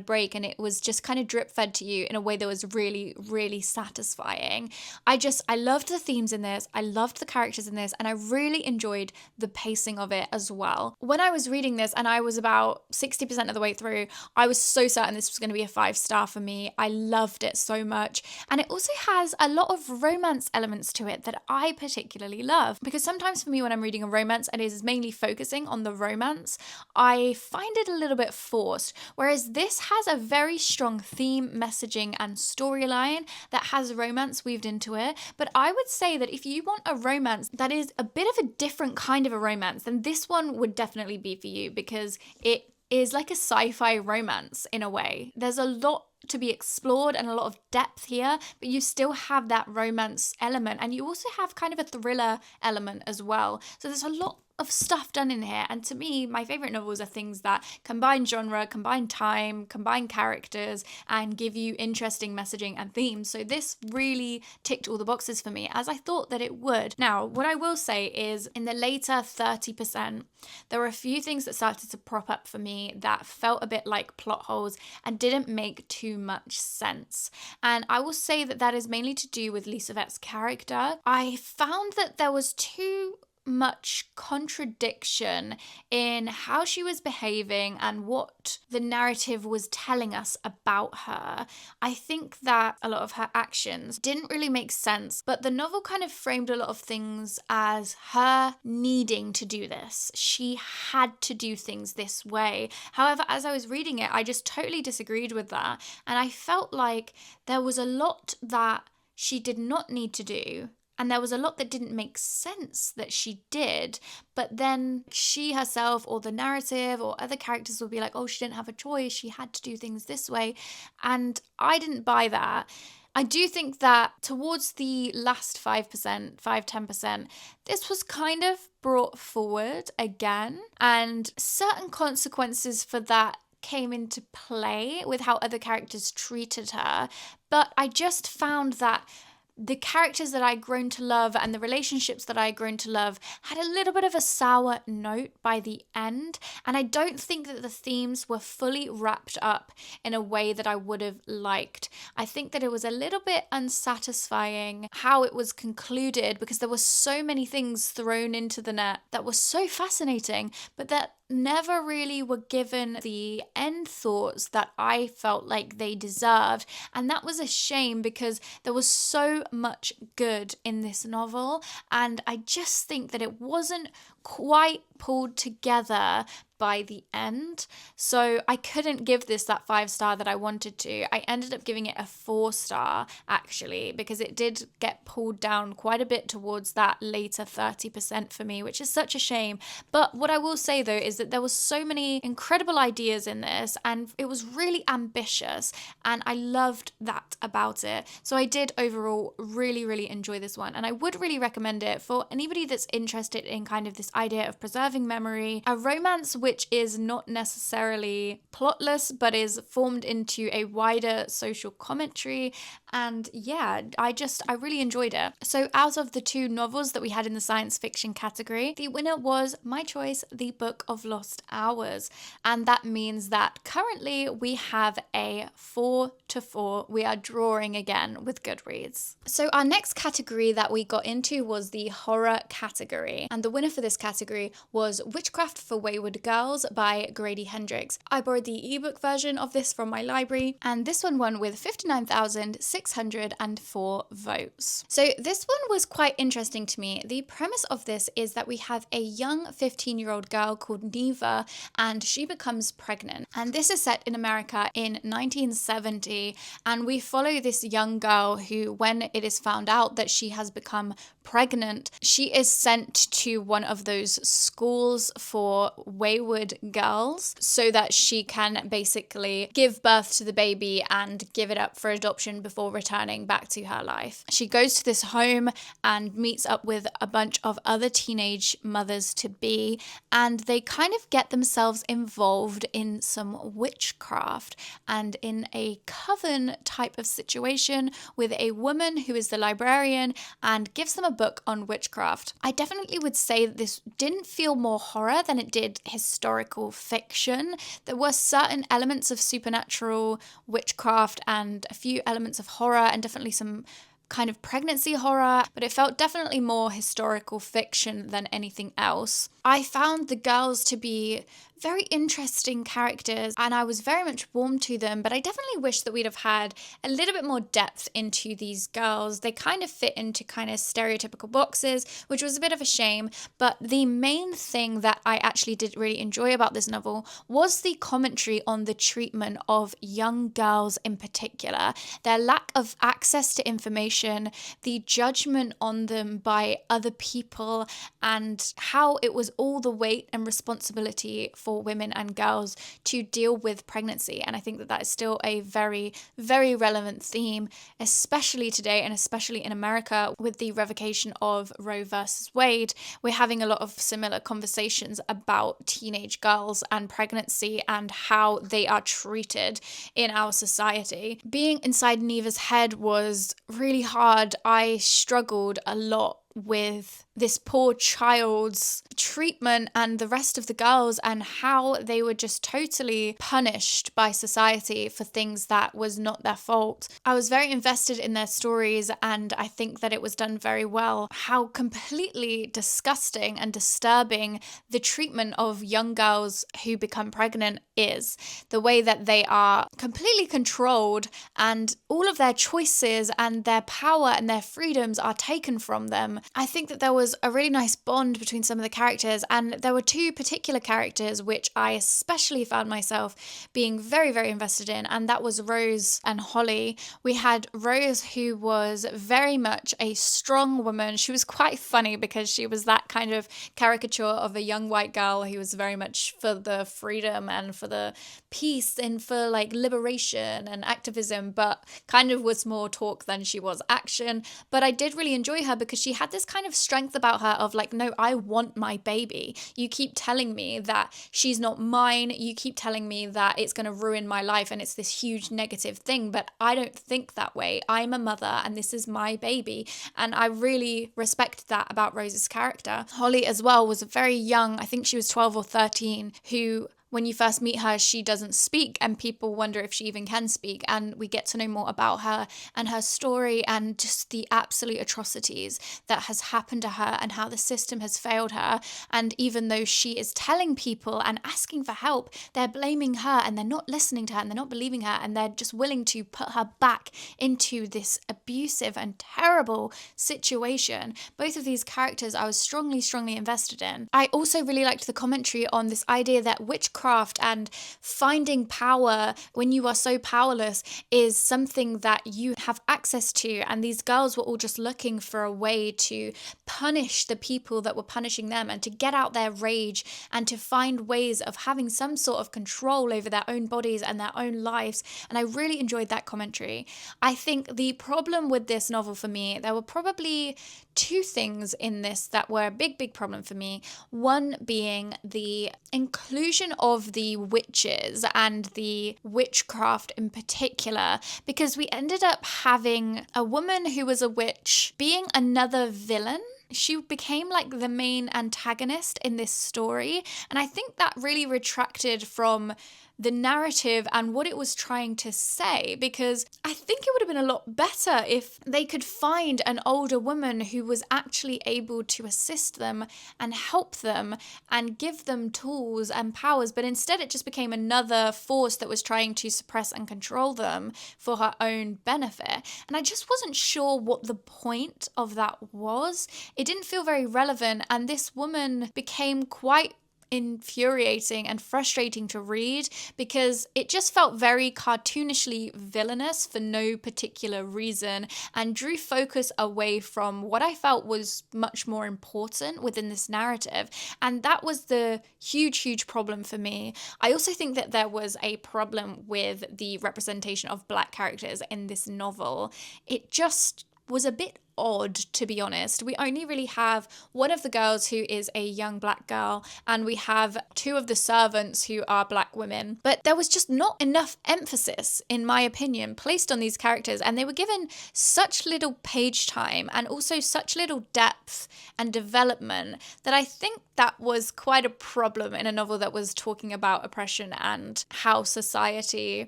S1: break, and it was just kind of drip fed to you in a way that was really satisfying. I loved the themes in this, I loved the characters in this, and I really enjoyed the pacing of it as well. When I was reading this, and I was about 60% of the way through, I was so certain this was going to be a 5-star for me. I loved it so much, and it also has a lot of romance elements to it that I particularly love, because sometimes for me when I'm reading a romance and it is mainly focusing on the romance, I find it a little bit forced, whereas this has a very strong theme, messaging and storyline that has romance weaved into it. But I would say that if you want a romance that is a bit of a different kind of a romance, then this one would definitely be for you, because it is like a sci-fi romance in a way. There's a lot to be explored and a lot of depth here, but you still have that romance element, and you also have kind of a thriller element as well. So there's a lot of stuff done in here, and to me, my favorite novels are things that combine genre, combine time, combine characters, and give you interesting messaging and themes. So this really ticked all the boxes for me, as I thought that it would. Now, what I will say is in the later 30%, there were a few things that started to prop up for me that felt a bit like plot holes and didn't make too much sense. And I will say that that is mainly to do with Lisa Vett's character. I found that there was too much contradiction in how she was behaving and what the narrative was telling us about her. I think that a lot of her actions didn't really make sense, but the novel kind of framed a lot of things as her needing to do this. She had to do things this way. However, as I was reading it, I just totally disagreed with that, and I felt like there was a lot that she did not need to do, and there was a lot that didn't make sense that she did, but then she herself or the narrative or other characters will be like, oh, she didn't have a choice, she had to do things this way, and I didn't buy that. I do think that towards the last 5%, 10%, this was kind of brought forward again, and certain consequences for that came into play with how other characters treated her, but I just found that the characters that I'd grown to love and the relationships that I'd grown to love had a little bit of a sour note by the end. And I don't think that the themes were fully wrapped up in a way that I would have liked. I think that it was a little bit unsatisfying how it was concluded, because there were so many things thrown into the net that were so fascinating, but that never really were given the end thoughts that I felt like they deserved. And that was a shame, because there was so much good in this novel, and I just think that it wasn't quite pulled together by the end. So I couldn't give this that 5-star that I wanted to. I ended up giving it a 4-star actually, because it did get pulled down quite a bit towards that later 30% for me, which is such a shame. But what I will say though is that there was so many incredible ideas in this, and it was really ambitious, and I loved that about it. So I did overall really enjoy this one, and I would really recommend it for anybody that's interested in kind of this idea of preserving memory, a romance which is not necessarily plotless but is formed into a wider social commentary. And yeah, I really enjoyed it. So out of the 2 novels that we had in the science fiction category, the winner was my choice, The Book of Lost Hours. And that means that currently we have a 4-4. We are drawing again with Goodreads. So our next category that we got into was the horror category. And the winner for this category was Witchcraft for Wayward Girls by Grady Hendrix. I borrowed the ebook version of this from my library, and this one won with 59,604 votes. So this one was quite interesting to me. The premise of this is that we have a young 15-year-old girl called Neva, and she becomes pregnant. And this is set in America in 1970, and we follow this young girl who, when it is found out that she has become pregnant, she is sent to one of those schools for wayward girls so that she can basically give birth to the baby and give it up for adoption before returning back to her life. She goes to this home and meets up with a bunch of other teenage mothers-to-be, and they kind of get themselves involved in some witchcraft and in a coven type of situation with a woman who is the librarian and gives them a book on witchcraft. I definitely would say that this didn't feel more horror than it did historical fiction. There were certain elements of supernatural witchcraft and a few elements of horror, and definitely some kind of pregnancy horror, but it felt definitely more historical fiction than anything else. I found the girls to be very interesting characters, and I was very much warm to them, but I definitely wish that we'd have had a little bit more depth into these girls. They kind of fit into kind of stereotypical boxes, which was a bit of a shame, but the main thing that I actually did really enjoy about this novel was the commentary on the treatment of young girls in particular, their lack of access to information, the judgment on them by other people, and how it was all the weight and responsibility for women and girls to deal with pregnancy. And I think that that is still a very, very relevant theme, especially today and especially in America with the revocation of Roe versus Wade. We're having a lot of similar conversations about teenage girls and pregnancy and how they are treated in our society. Being inside Neva's head was really hard. I struggled a lot with this poor child's treatment and the rest of the girls, and how they were just totally punished by society for things that was not their fault. I was very invested in their stories, and I think that it was done very well. How completely disgusting and disturbing the treatment of young girls who become pregnant is. The way that they are completely controlled, and all of their choices and their power and their freedoms are taken from them. I think that there was a really nice bond between some of the characters, and there were 2 particular characters which I especially found myself being very, very invested in, and that was Rose and Holly. We had Rose, who was very much a strong woman. She was quite funny because she was that kind of caricature of a young white girl who was very much for the freedom and for the peace and for like liberation and activism, but kind of was more talk than she was action. But I did really enjoy her because she had this kind of strength about her of like, no, I want my baby. You keep telling me that she's not mine. You keep telling me that it's going to ruin my life and it's this huge negative thing, but I don't think that way. I'm a mother and this is my baby. And I really respect that about Rose's character. Holly as well was very young. I think she was 12 or 13, who when you first meet her, she doesn't speak and people wonder if she even can speak. And we get to know more about her and her story and just the absolute atrocities that has happened to her and how the system has failed her. And even though she is telling people and asking for help, they're blaming her and they're not listening to her and they're not believing her and they're just willing to put her back into this abusive and terrible situation. Both of these characters I was strongly invested in. I also really liked the commentary on this idea that witchcraft and finding power when you are so powerless is something that you have access to, and these girls were all just looking for a way to punish the people that were punishing them and to get out their rage and to find ways of having some sort of control over their own bodies and their own lives. And I really enjoyed that commentary. I think the problem with this novel for me, there were probably two things in this that were a big problem for me. One being the inclusion of the witches and the witchcraft in particular, because we ended up having a woman who was a witch being another villain. She became like the main antagonist in this story. And I think that really retracted from the narrative and what it was trying to say, because I think it would have been a lot better if they could find an older woman who was actually able to assist them and help them and give them tools and powers, but instead it just became another force that was trying to suppress and control them for her own benefit. And I just wasn't sure what the point of that was. It didn't feel very relevant, and this woman became quite infuriating and frustrating to read because it just felt very cartoonishly villainous for no particular reason and drew focus away from what I felt was much more important within this narrative. And that was the huge problem for me. I also think that there was a problem with the representation of Black characters in this novel. It just was a bit odd, to be honest. We only really have one of the girls who is a young Black girl, and we have two of the servants who are Black women. But there was just not enough emphasis, in my opinion, placed on these characters, and they were given such little page time and also such little depth and development that I think that was quite a problem in a novel that was talking about oppression and how society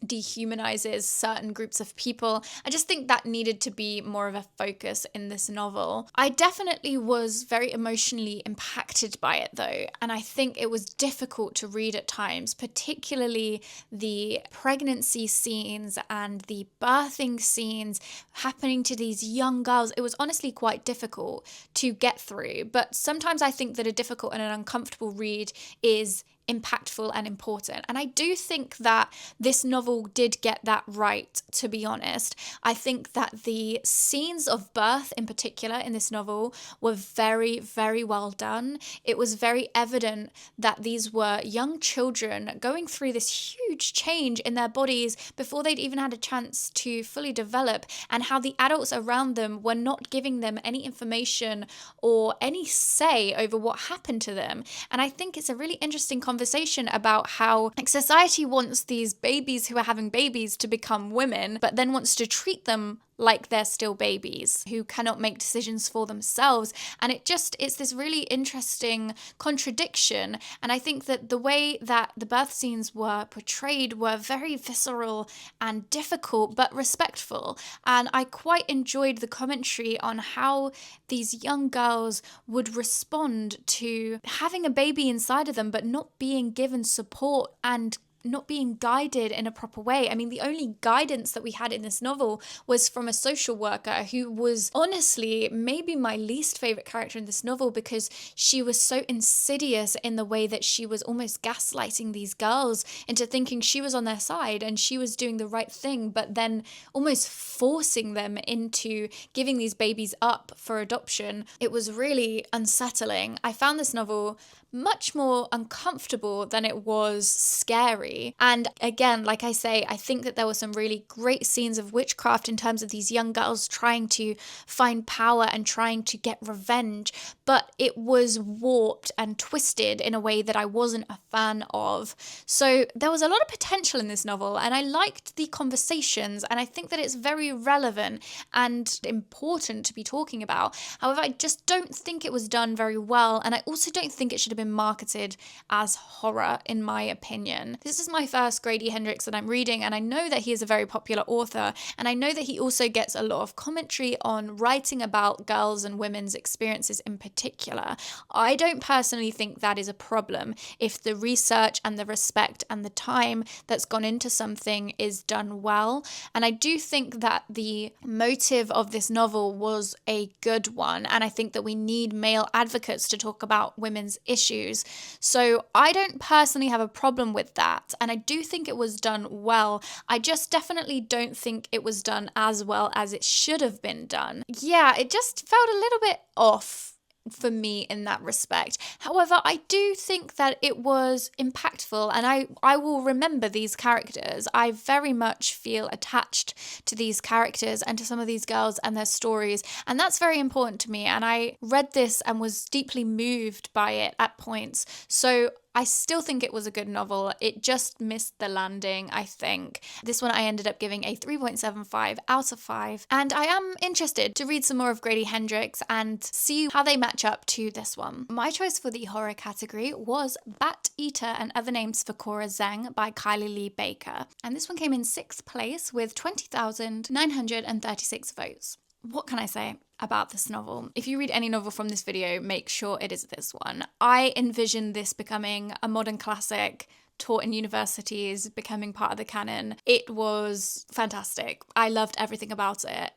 S1: dehumanizes certain groups of people. I just think that needed to be more of a focus in this novel. I definitely was very emotionally impacted by it though, and I think it was difficult to read at times, particularly the pregnancy scenes and the birthing scenes happening to these young girls. It was honestly quite difficult to get through, but sometimes I think that a difficult and an uncomfortable read is impactful and important. And I do think that this novel did get that right, to be honest. I think that the scenes of birth in particular in this novel were very well done. It was very evident that these were young children going through this huge change in their bodies before they'd even had a chance to fully develop, and how the adults around them were not giving them any information or any say over what happened to them. And I think it's a really interesting conversation about how society wants these babies who are having babies to become women, but then wants to treat them like they're still babies who cannot make decisions for themselves. And it's this really interesting contradiction. And I think that the way that the birth scenes were portrayed were very visceral and difficult, but respectful. And I quite enjoyed the commentary on how these young girls would respond to having a baby inside of them, but not being given support and not being guided in a proper way. I mean, the only guidance that we had in this novel was from a social worker who was honestly maybe my least favorite character in this novel, because she was so insidious in the way that she was almost gaslighting these girls into thinking she was on their side and she was doing the right thing, but then almost forcing them into giving these babies up for adoption. It was really unsettling. I found this novel much more uncomfortable than it was scary. And again, like I say, I think that there were some really great scenes of witchcraft in terms of these young girls trying to find power and trying to get revenge, but it was warped and twisted in a way that I wasn't a fan of. So there was a lot of potential in this novel, and I liked the conversations, and I think that it's very relevant and important to be talking about. However, I just don't think it was done very well, and I also don't think it should have been marketed as horror, in my opinion. This is my first Grady Hendrix that I'm reading, and I know that he is a very popular author, and I know that he also gets a lot of commentary on writing about girls and women's experiences in particular. I don't personally think that is a problem if the research and the respect and the time that's gone into something is done well. And I do think that the motive of this novel was a good one, and I think that we need male advocates to talk about women's issues. So I don't personally have a problem with that, and I do think it was done well. I just definitely don't think it was done as well as it should have been done. Yeah, it just felt a little bit off for me in that respect. However, I do think that it was impactful, and I will remember these characters. I very much feel attached to these characters and to some of these girls and their stories, and that's very important to me, and I read this and was deeply moved by it at points. So I still think it was a good novel. It just missed the landing, I think. This one I ended up giving a 3.75 out of 5. And I am interested to read some more of Grady Hendrix and see how they match up to this one. My choice for the horror category was Bat Eater and Other Names for Cora Zheng by Kylie Lee Baker. And this one came in 6th place with 20,936 votes. What can I say about this novel? If you read any novel from this video, make sure it is this one. I envision this becoming a modern classic, taught in universities, becoming part of the canon. It was fantastic. I loved everything about it.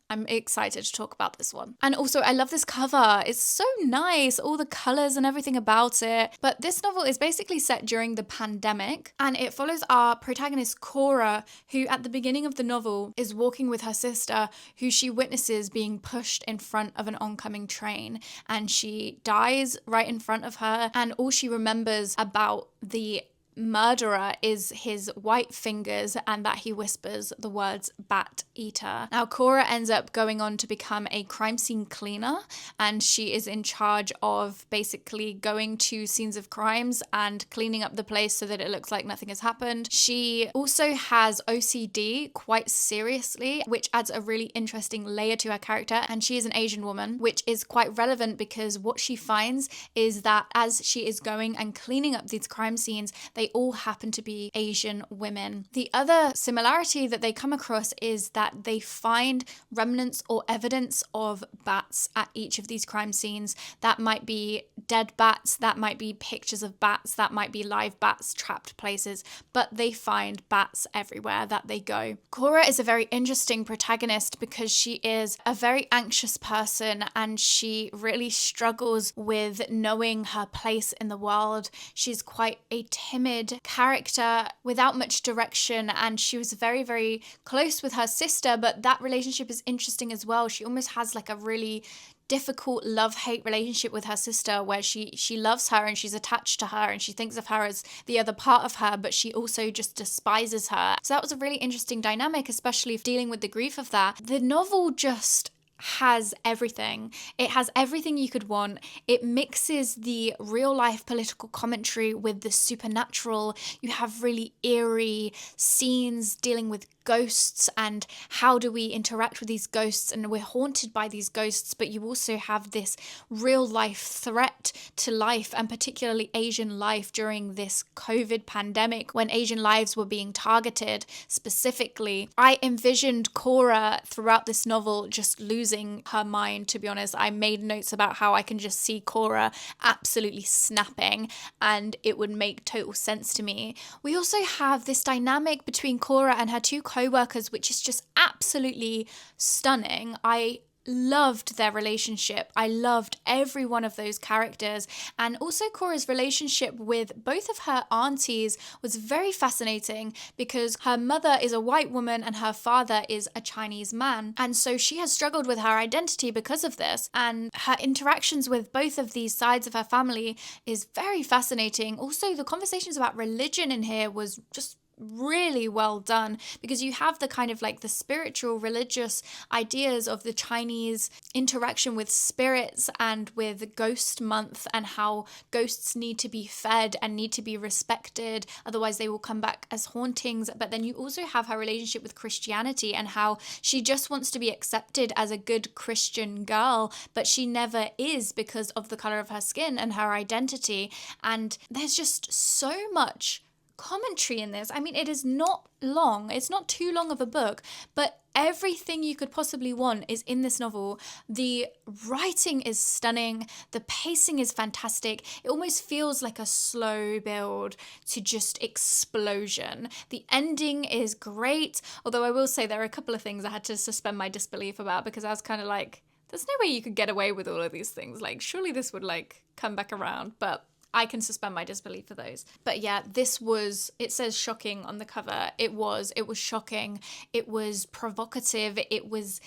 S1: I'm excited to talk about this one. And also, I love this cover. It's so nice, all the colors and everything about it. But this novel is basically set during the pandemic, and it follows our protagonist Cora, who at the beginning of the novel is walking with her sister, who she witnesses being pushed in front of an oncoming train, and she dies right in front of her, and all she remembers about the murderer is his white fingers and that he whispers the words Bat Eater. Now, Cora ends up going on to become a crime scene cleaner, and she is in charge of basically going to scenes of crimes and cleaning up the place so that it looks like nothing has happened. She also has OCD quite seriously, which adds a really interesting layer to her character, and she is an Asian woman, which is quite relevant because what she finds is that as she is going and cleaning up these crime scenes, they all happen to be Asian women. The other similarity that they come across is that they find remnants or evidence of bats at each of these crime scenes. That might be dead bats, that might be pictures of bats, that might be live bats trapped places, but they find bats everywhere that they go. Cora is a very interesting protagonist because she is a very anxious person, and she really struggles with knowing her place in the world. She's quite a timid character without much direction, and she was very, very close with her sister, but that relationship is interesting as well. She almost has like a really difficult love-hate relationship with her sister, where she loves her and she's attached to her and she thinks of her as the other part of her, but she also just despises her. So that was a really interesting dynamic, especially dealing with the grief of that. The novel just has everything. It has everything you could want. It mixes the real life political commentary with the supernatural. You have really eerie scenes dealing with ghosts and how do we interact with these ghosts, and we're haunted by these ghosts, but you also have this real life threat to life, and particularly Asian life during this COVID pandemic when Asian lives were being targeted specifically. I envisioned Cora throughout this novel just losing her mind, to be honest. I made notes about how I can just see Cora absolutely snapping, and it would make total sense to me. We also have this dynamic between Cora and her two co-workers, which is just absolutely stunning. I loved their relationship. I loved every one of those characters. And also Cora's relationship with both of her aunties was very fascinating because her mother is a white woman and her father is a Chinese man. And so she has struggled with her identity because of this. And her interactions with both of these sides of her family is very fascinating. Also, the conversations about religion in here was just really well done, because you have the kind of like the spiritual religious ideas of the Chinese interaction with spirits and with ghost month, and how ghosts need to be fed and need to be respected, otherwise they will come back as hauntings. But then you also have her relationship with Christianity and how she just wants to be accepted as a good Christian girl, but she never is because of the color of her skin and her identity. And there's just so much commentary in this. I mean, it is not long. It's not too long of a book, but everything you could possibly want is in this novel. The writing is stunning. The pacing is fantastic. It almost feels like a slow build to just explosion. The ending is great, although I will say there are a couple of things I had to suspend my disbelief about, because I was kind of like, there's no way you could get away with all of these things. Like, surely this would like come back around, but I can suspend my disbelief for those. But yeah, this was, it says shocking on the cover. It was shocking. It was provocative. It was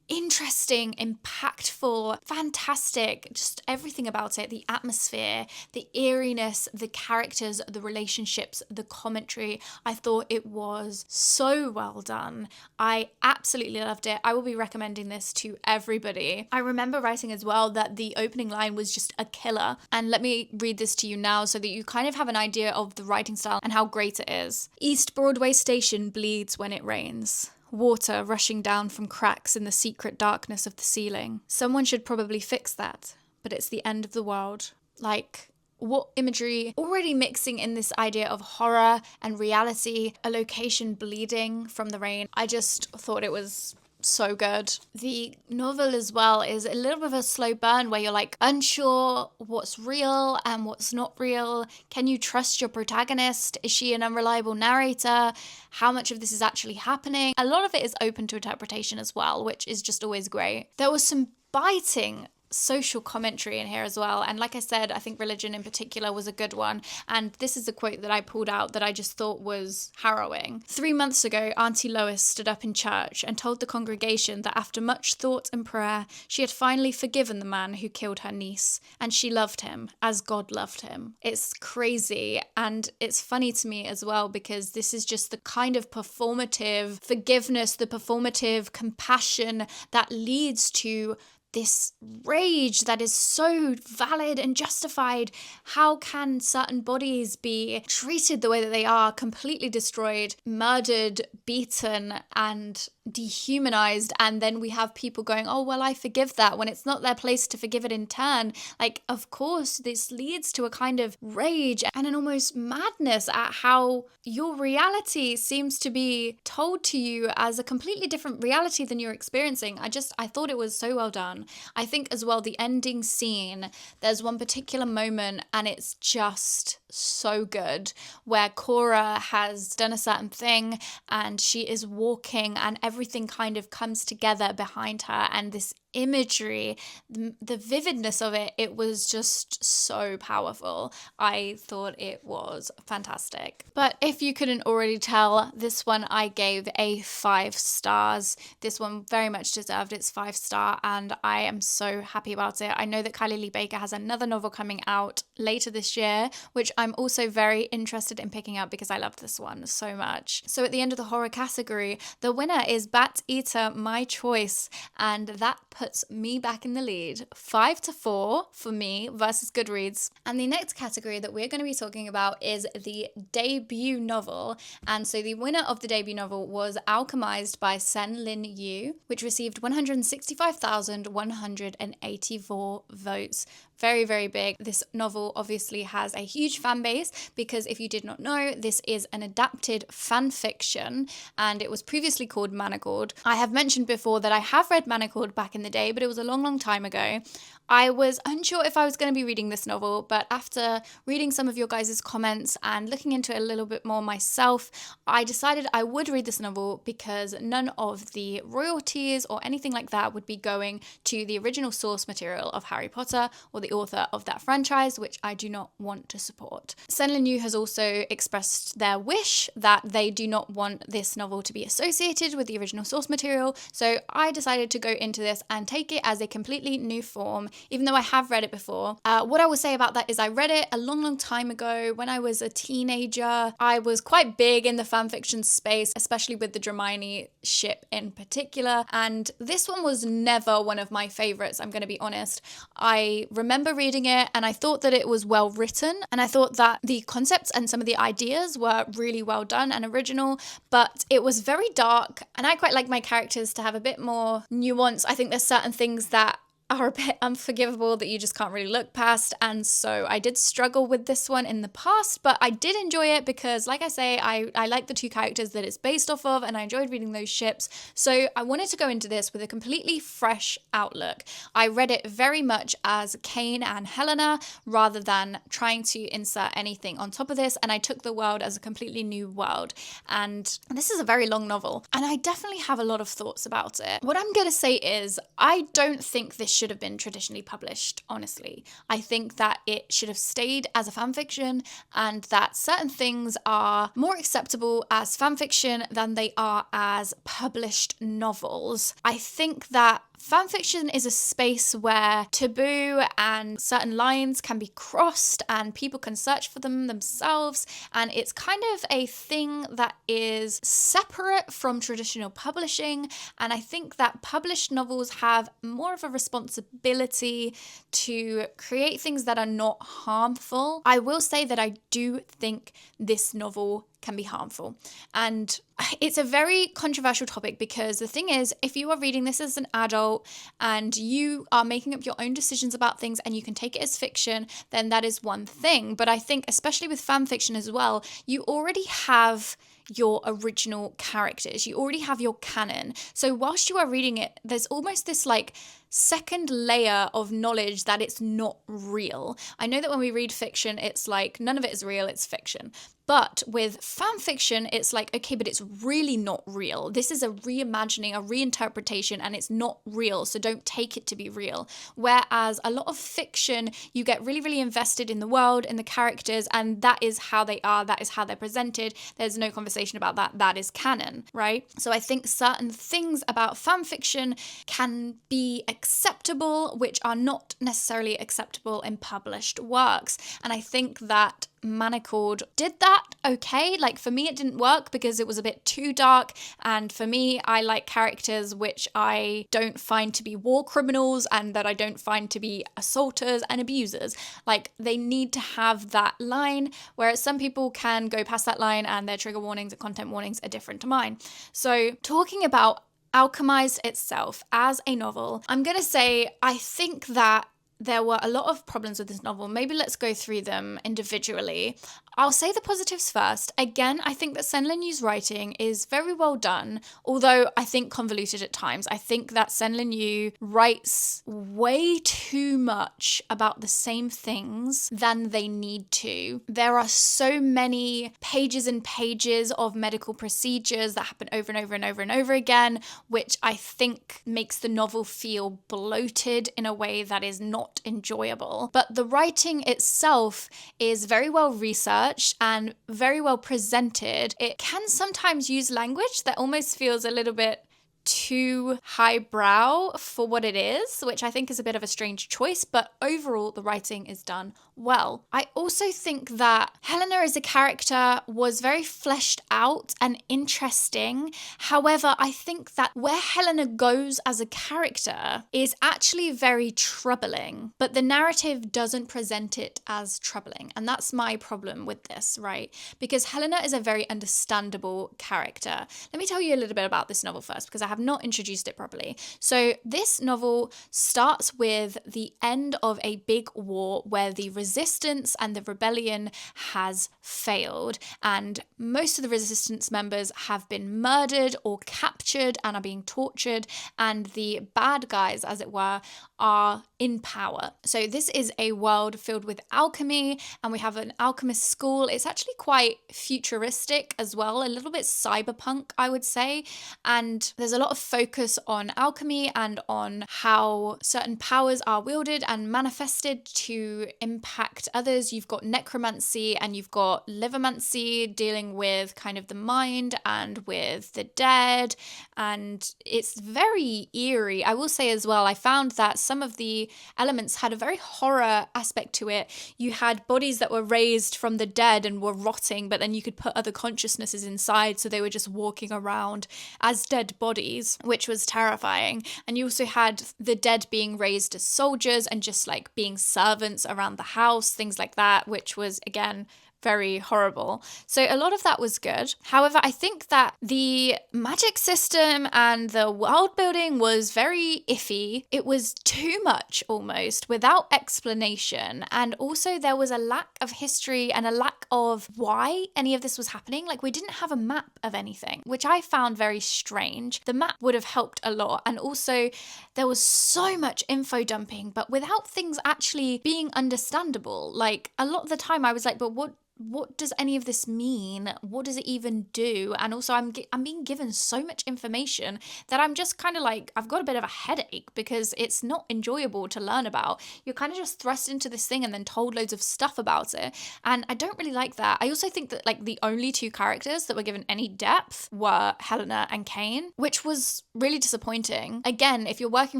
S1: interesting, impactful, fantastic, just everything about it. The atmosphere, the eeriness, the characters, the relationships, the commentary. I thought it was so well done. I absolutely loved it. I will be recommending this to everybody. I remember writing as well that the opening line was just a killer. And let me read this to you now so that you kind of have an idea of the writing style and how great it is. East Broadway Station bleeds when it rains. Water rushing down from cracks in the secret darkness of the ceiling. Someone should probably fix that, but it's the end of the world. Like, what imagery, already mixing in this idea of horror and reality, a location bleeding from the rain. I just thought it was so good. The novel as well is a little bit of a slow burn where you're like unsure what's real and what's not real. Can you trust your protagonist? Is she an unreliable narrator? How much of this is actually happening? A lot of it is open to interpretation as well, which is just always great. There was some biting social commentary in here as well, and like I said, I think religion in particular was a good one. And this is a quote that I pulled out that I just thought was harrowing. 3 months ago, Auntie Lois stood up in church and told the congregation that after much thought and prayer, she had finally forgiven the man who killed her niece, and she loved him as God loved him. It's crazy, and it's funny to me as well, because this is just the kind of performative forgiveness, the performative compassion that leads to this rage that is so valid and justified. How can certain bodies be treated the way that they are, completely destroyed, murdered, beaten, and dehumanized? And then we have people going, oh, well, I forgive that, when it's not their place to forgive it in turn. Like, of course, this leads to a kind of rage and an almost madness at how your reality seems to be told to you as a completely different reality than you're experiencing. I thought it was so well done. I think as well, the ending scene, there's one particular moment, and it's just so good, where Cora has done a certain thing and she is walking and everything kind of comes together behind her, and this imagery, the vividness of it, it was just so powerful. I thought it was fantastic. But if you couldn't already tell, this one I gave a 5 stars. This one very much deserved its 5-star, and I am so happy about it. I know that Kylie Lee Baker has another novel coming out later this year, which I'm also very interested in picking up because I loved this one so much. So at the end of the horror category, the winner is Bat Eater My Choice, and that puts me back in the lead, 5-4 for me versus Goodreads. And the next category that we're going to be talking about is the debut novel. And so the winner of the debut novel was Alchemised by Sen Lin Yu, which received 165,184 votes. very, very big. This novel obviously has a huge fan base because if you did not know, this is an adapted fan fiction and it was previously called Manacled. I have mentioned before that I have read Manacled back in the day, but it was a long, long time ago. I was unsure if I was going to be reading this novel, but after reading some of your guys' comments and looking into it a little bit more myself, I decided I would read this novel because none of the royalties or anything like that would be going to the original source material of Harry Potter or the author of that franchise, which I do not want to support. Senlin Yu has also expressed their wish that they do not want this novel to be associated with the original source material, so I decided to go into this and take it as a completely new form, even though I have read it before. What I will say about that is I read it a long, long time ago when I was a teenager. I was quite big in the fanfiction space, especially with the Hermione ship in particular, and this one was never one of my favorites, I'm going to be honest. I remember reading it and I thought that it was well written, and I thought that the concepts and some of the ideas were really well done and original, but it was very dark, and I quite like my characters to have a bit more nuance. I think there's certain things that are a bit unforgivable that you just can't really look past, and so I did struggle with this one in the past, but I did enjoy it because, like I say, I like the two characters that it's based off of and I enjoyed reading those ships, so I wanted to go into this with a completely fresh outlook. I read it very much as Cain and Helena rather than trying to insert anything on top of this, and I took the world as a completely new world, and this is a very long novel and I definitely have a lot of thoughts about it. What I'm going to say is I don't think this should have been traditionally published, honestly. I think that it should have stayed as a fanfiction, and that certain things are more acceptable as fanfiction than they are as published novels. I think that fanfiction is a space where taboo and certain lines can be crossed and people can search for them themselves, and it's kind of a thing that is separate from traditional publishing, and I think that published novels have more of a responsibility to create things that are not harmful. I will say that I do think this novel can be harmful, and it's a very controversial topic because the thing is, if you are reading this as an adult and you are making up your own decisions about things and you can take it as fiction, then that is one thing. But I think especially with fan fiction as well, you already have your original characters, you already have your canon, so whilst you are reading it, there's almost this like second layer of knowledge that it's not real. I know that when we read fiction, it's like none of it is real, it's fiction. But with fan fiction, it's like, okay, but it's really not real. This is a reimagining, a reinterpretation, and it's not real, so don't take it to be real. Whereas a lot of fiction, you get really, really invested in the world, in the characters, and that is how they are, that is how they're presented. There's no conversation about that. That is canon, right? So I think certain things about fan fiction can be acceptable, which are not necessarily acceptable in published works. And I think that Manacled did that okay. Like for me, it didn't work because it was a bit too dark, and for me, I like characters which I don't find to be war criminals and that I don't find to be assaulters and abusers. Like they need to have that line, whereas some people can go past that line and their trigger warnings and content warnings are different to mine. So talking about Alchemised itself as a novel, I'm gonna say I think that there were a lot of problems with this novel. Maybe let's go through them individually. I'll say the positives first. Again, I think that Senlin Yu's writing is very well done, although I think convoluted at times. I think that Senlin Yu writes way too much about the same things than they need to. There are so many pages and pages of medical procedures that happen over and over and over and over again, which I think makes the novel feel bloated in a way that is not enjoyable. But the writing itself is very well researched and very well presented. It can sometimes use language that almost feels a little bit too highbrow for what it is, which I think is a bit of a strange choice, but overall the writing is done well. I also think that Helena as a character was very fleshed out and interesting. However, I think that where Helena goes as a character is actually very troubling, but the narrative doesn't present it as troubling. And that's my problem with this, right? Because Helena is a very understandable character. Let me tell you a little bit about this novel first, because I haven't have not introduced it properly. So this novel starts with the end of a big war where the resistance and the rebellion has failed, and most of the resistance members have been murdered or captured and are being tortured, and the bad guys, as it were, are in power. So this is a world filled with alchemy, and we have an alchemist school. It's actually quite futuristic as well, a little bit cyberpunk, I would say. And there's a lot of focus on alchemy and on how certain powers are wielded and manifested to impact others. You've got necromancy and you've got livermancy, dealing with kind of the mind and with the dead. And it's very eerie. I will say as well, I found that some of the elements had a very horror aspect to it. You had bodies that were raised from the dead and were rotting, but then you could put other consciousnesses inside, so they were just walking around as dead bodies, which was terrifying. And you also had the dead being raised as soldiers and just like being servants around the house, things like that, which was, again, very horrible. So a lot of that was good. However, I think that the magic system and the world building was very iffy. It was too much almost, without explanation. And also there was a lack of history and a lack of why any of this was happening. Like, we didn't have a map of anything, which I found very strange. The map would have helped a lot. And also there was so much info dumping, but without things actually being understandable. Like, a lot of the time I was like, but what does any of this mean? What does it even do? And also I'm being given so much information that I'm just kind of like, I've got a bit of a headache because it's not enjoyable to learn about. You're kind of just thrust into this thing and then told loads of stuff about it. And I don't really like that. I also think that like the only two characters that were given any depth were Helena and Cain, which was really disappointing. Again, if you're working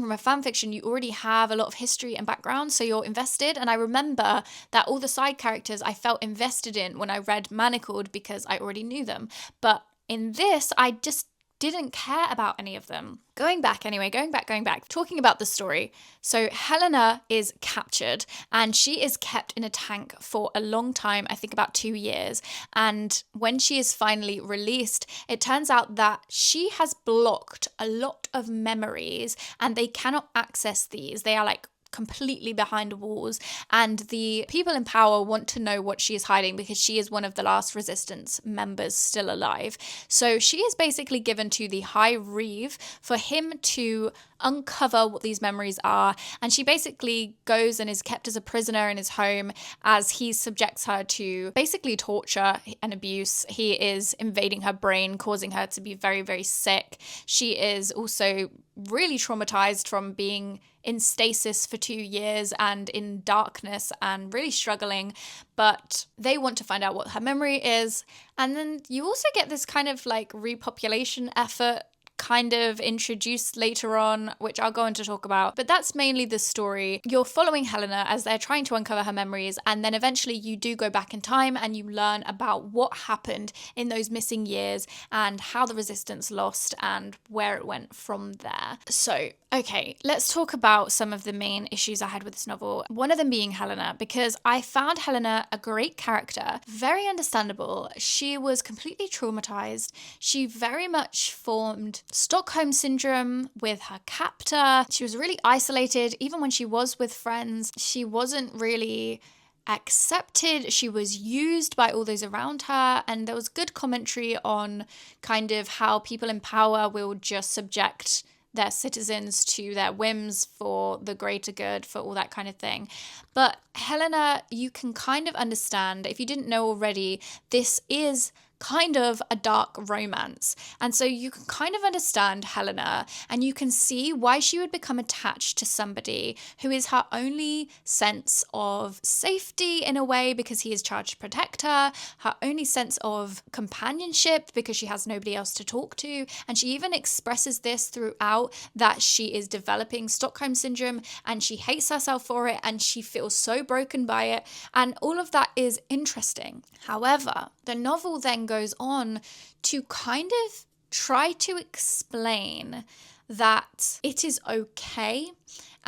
S1: from a fan fiction, you already have a lot of history and background, so you're invested. And I remember that all the side characters I felt invested in when I read Manacled because I already knew them. But in this, I just didn't care about any of them. Going back, talking about the story. So Helena is captured and she is kept in a tank for a long time, I think about 2 years. And when she is finally released, it turns out that she has blocked a lot of memories and they cannot access these. They are like completely behind walls, and the people in power want to know what she is hiding because she is one of the last resistance members still alive. So she is basically given to the High Reeve for him to uncover what these memories are, and she basically goes and is kept as a prisoner in his home as he subjects her to basically torture and abuse. He is invading her brain, causing her to be very, very sick. She is also really traumatized from being in stasis for 2 years and in darkness and really struggling, but they want to find out what her memory is. And then you also get this kind of like repopulation effort kind of introduced later on, which I'll go on to talk about. But that's mainly the story. You're following Helena as they're trying to uncover her memories, and then eventually you do go back in time and you learn about what happened in those missing years and how the resistance lost and where it went from there. So, okay, let's talk about some of the main issues I had with this novel. One of them being Helena, because I found Helena a great character, very understandable. She was completely traumatized. She very much formed Stockholm syndrome with her captor. She was really isolated. Even when she was with friends, she wasn't really accepted. She was used by all those around her, and there was good commentary on kind of how people in power will just subject their citizens to their whims for the greater good, for all that kind of thing. But Helena, you can kind of understand, if you didn't know already, this is kind of a dark romance. And so you can kind of understand Helena, and you can see why she would become attached to somebody who is her only sense of safety in a way, because he is charged to protect her, her only sense of companionship because she has nobody else to talk to. And she even expresses this throughout, that she is developing Stockholm syndrome and she hates herself for it and she feels so broken by it. And all of that is interesting. However, the novel then goes on to kind of try to explain that it is okay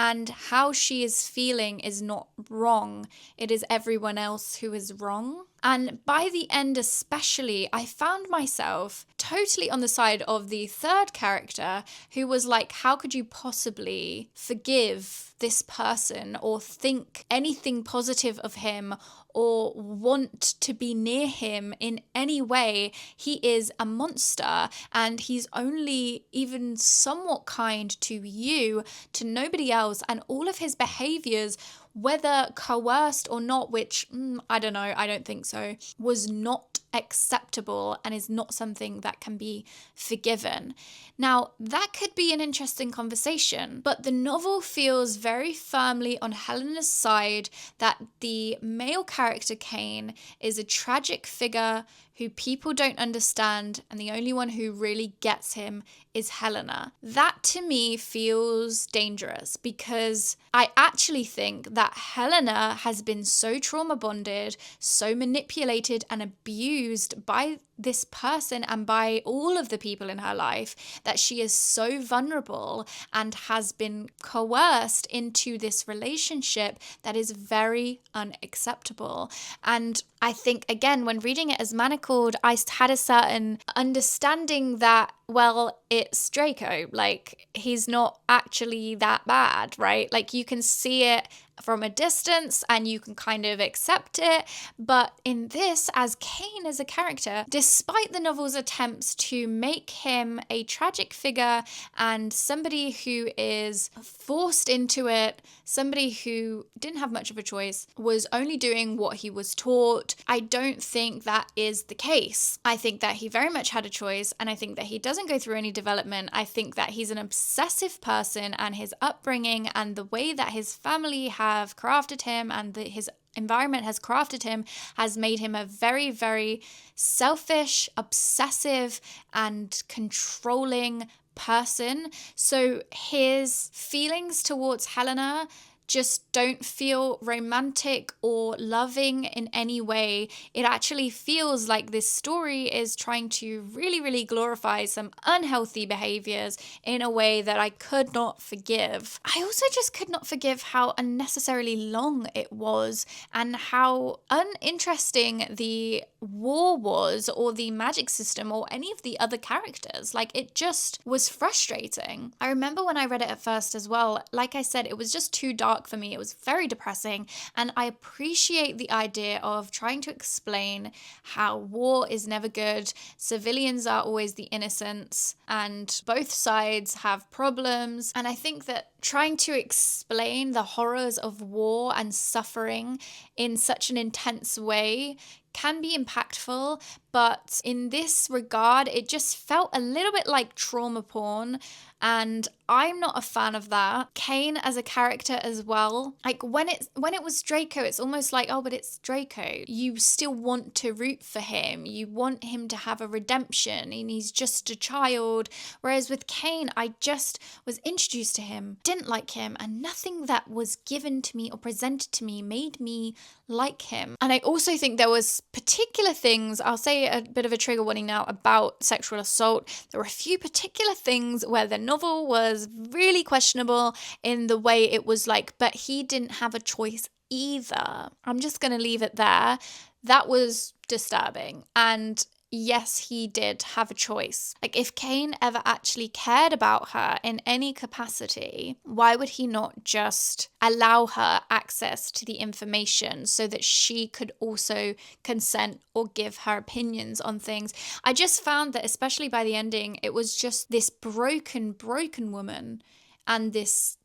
S1: and how she is feeling is not wrong. It is everyone else who is wrong. And by the end especially, I found myself totally on the side of the third character who was like, how could you possibly forgive this person or think anything positive of him or want to be near him in any way? He is a monster and he's only even somewhat kind to you, to nobody else, and all of his behaviors, whether coerced or not, which I don't know, I don't think so, was not acceptable and is not something that can be forgiven. Now, that could be an interesting conversation, but the novel feels very firmly on Helena's side that the male character Cain is a tragic figure who people don't understand, and the only one who really gets him is Helena. That to me feels dangerous because I actually think that Helena has been so trauma bonded, so manipulated and abused by this person and by all of the people in her life that she is so vulnerable and has been coerced into this relationship that is very unacceptable. And I think, again, when reading it as manacled, I had a certain understanding that, well, it's Draco. Like, he's not actually that bad, right? Like, you can see it from a distance and you can kind of accept it. But in this, as Cain as a character, despite the novel's attempts to make him a tragic figure and somebody who is forced into it, somebody who didn't have much of a choice, was only doing what he was taught, I don't think that is the case. I think that he very much had a choice, and I think that he doesn't go through any development. I think that he's an obsessive person, and his upbringing and the way that his family have crafted him and his environment has crafted him has made him a very, very selfish, obsessive, and controlling person. So his feelings towards Helena just don't feel romantic or loving in any way. It actually feels like this story is trying to really, really glorify some unhealthy behaviors in a way that I could not forgive. I also just could not forgive how unnecessarily long it was and how uninteresting the war was, or the magic system, or any of the other characters. Like, it just was frustrating. I remember when I read it at first as well, like I said, it was just too dark for me. It was very depressing, and I appreciate the idea of trying to explain how war is never good, civilians are always the innocents, and both sides have problems. And I think that trying to explain the horrors of war and suffering in such an intense way can be impactful, but in this regard, it just felt a little bit like trauma porn, and I'm not a fan of that. Cain as a character as well. Like, when it was Draco, it's almost like, oh, but it's Draco. You still want to root for him. You want him to have a redemption, and he's just a child. Whereas with Cain, I just was introduced to him, didn't like him, and nothing that was given to me or presented to me made me like him. And I also think there was particular things, I'll say a bit of a trigger warning now about sexual assault. There were a few particular things where the novel was really questionable in the way it was like, but he didn't have a choice either. I'm just going to leave it there. That was disturbing. And yes, he did have a choice. Like, if Cain ever actually cared about her in any capacity, why would he not just allow her access to the information so that she could also consent or give her opinions on things? I just found that, especially by the ending, it was just this broken woman and this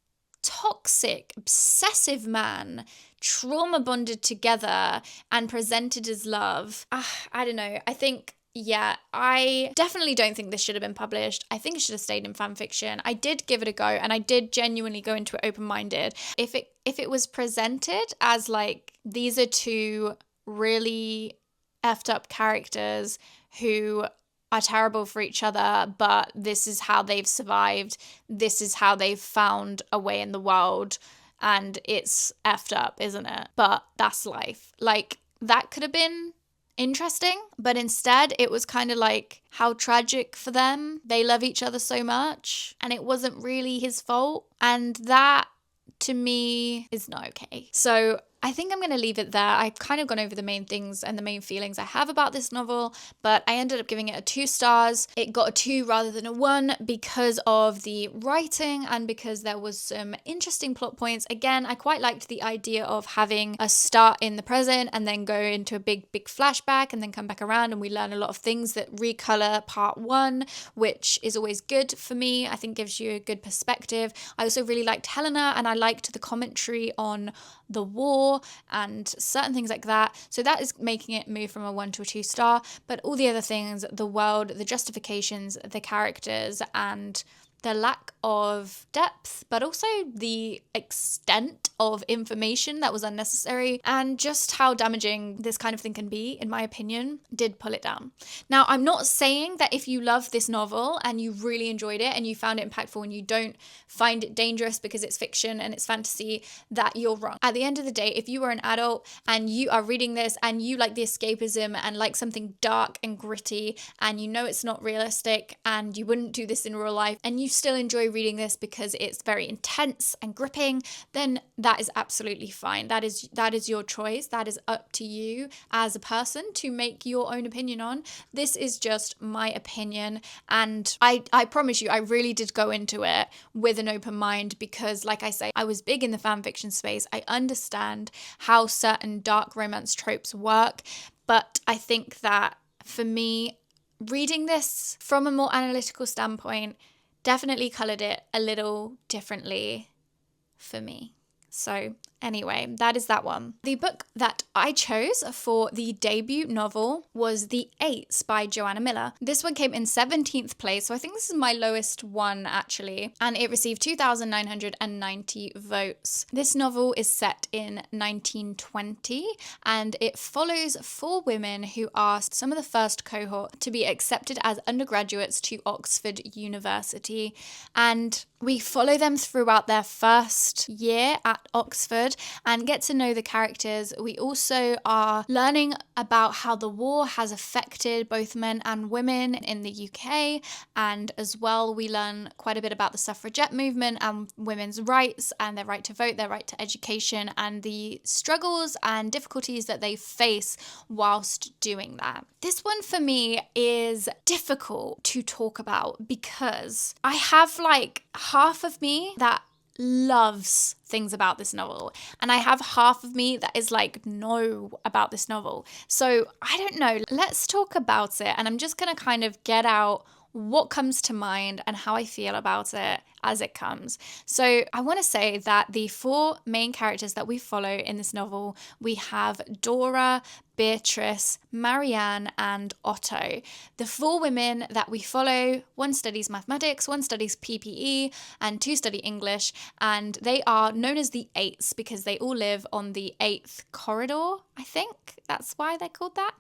S1: toxic, obsessive man trauma bonded together and presented as love. I don't know. I think, yeah, I definitely don't think this should have been published. I think it should have stayed in fan fiction. I did give it a go, and I did genuinely go into it open-minded. If it was presented as like, these are two really effed up characters who are terrible for each other, but this is how they've survived, this is how they've found a way in the world, and it's effed up, isn't it? But that's life. Like, that could have been interesting, but instead it was kind of like, how tragic for them. They love each other so much, and it wasn't really his fault. And that to me is not okay. So I think I'm going to leave it there. I've kind of gone over the main things and the main feelings I have about this novel, but I ended up giving it a 2 stars. It got a 2 rather than a 1 because of the writing and because there was some interesting plot points. Again, I quite liked the idea of having a start in the present and then go into a big flashback and then come back around, and we learn a lot of things that recolor part 1, which is always good for me. I think gives you a good perspective. I also really liked Helena, and I liked the commentary on the war and certain things like that. So that is making it move from a 1 to a 2 star. But all the other things, the world, the justifications, the characters, and the lack of depth, but also the extent of information that was unnecessary, and just how damaging this kind of thing can be, in my opinion, did pull it down. Now, I'm not saying that if you love this novel and you really enjoyed it and you found it impactful and you don't find it dangerous because it's fiction and it's fantasy, that you're wrong. At the end of the day, if you are an adult and you are reading this and you like the escapism and like something dark and gritty and you know it's not realistic and you wouldn't do this in real life and you still enjoy reading this because it's very intense and gripping, then that is absolutely fine. That is your choice. That is up to you as a person to make your own opinion on. This is just my opinion, and I promise you, I really did go into it with an open mind because, like I say, I was big in the fan fiction space. I understand how certain dark romance tropes work, but I think that for me, reading this from a more analytical standpoint definitely coloured it a little differently for me. So anyway, that is that one. The book that I chose for the debut novel was The Eights by Joanna Miller. This one came in 17th place, so I think this is my lowest one actually, and it received 2,990 votes. This novel is set in 1920 and it follows 4 women who are some of the first cohort to be accepted as undergraduates to Oxford University, and we follow them throughout their first year at Oxford and get to know the characters. We also are learning about how the war has affected both men and women in the UK, and as well we learn quite a bit about the suffragette movement and women's rights and their right to vote, their right to education, and the struggles and difficulties that they face whilst doing that. This one for me is difficult to talk about because I have like half of me that loves things about this novel and I have half of me that is like no about this novel. So I don't know, let's talk about it, and I'm just gonna kind of get out what comes to mind and how I feel about it as it comes. So I want to say that the 4 main characters that we follow in this novel, we have Dora, Beatrice, Marianne, and Otto. The 4 women that we follow, one studies mathematics, one studies PPE, and 2 study English, and they are known as the Eights because they all live on the 8th corridor, I think. That's why they're called that.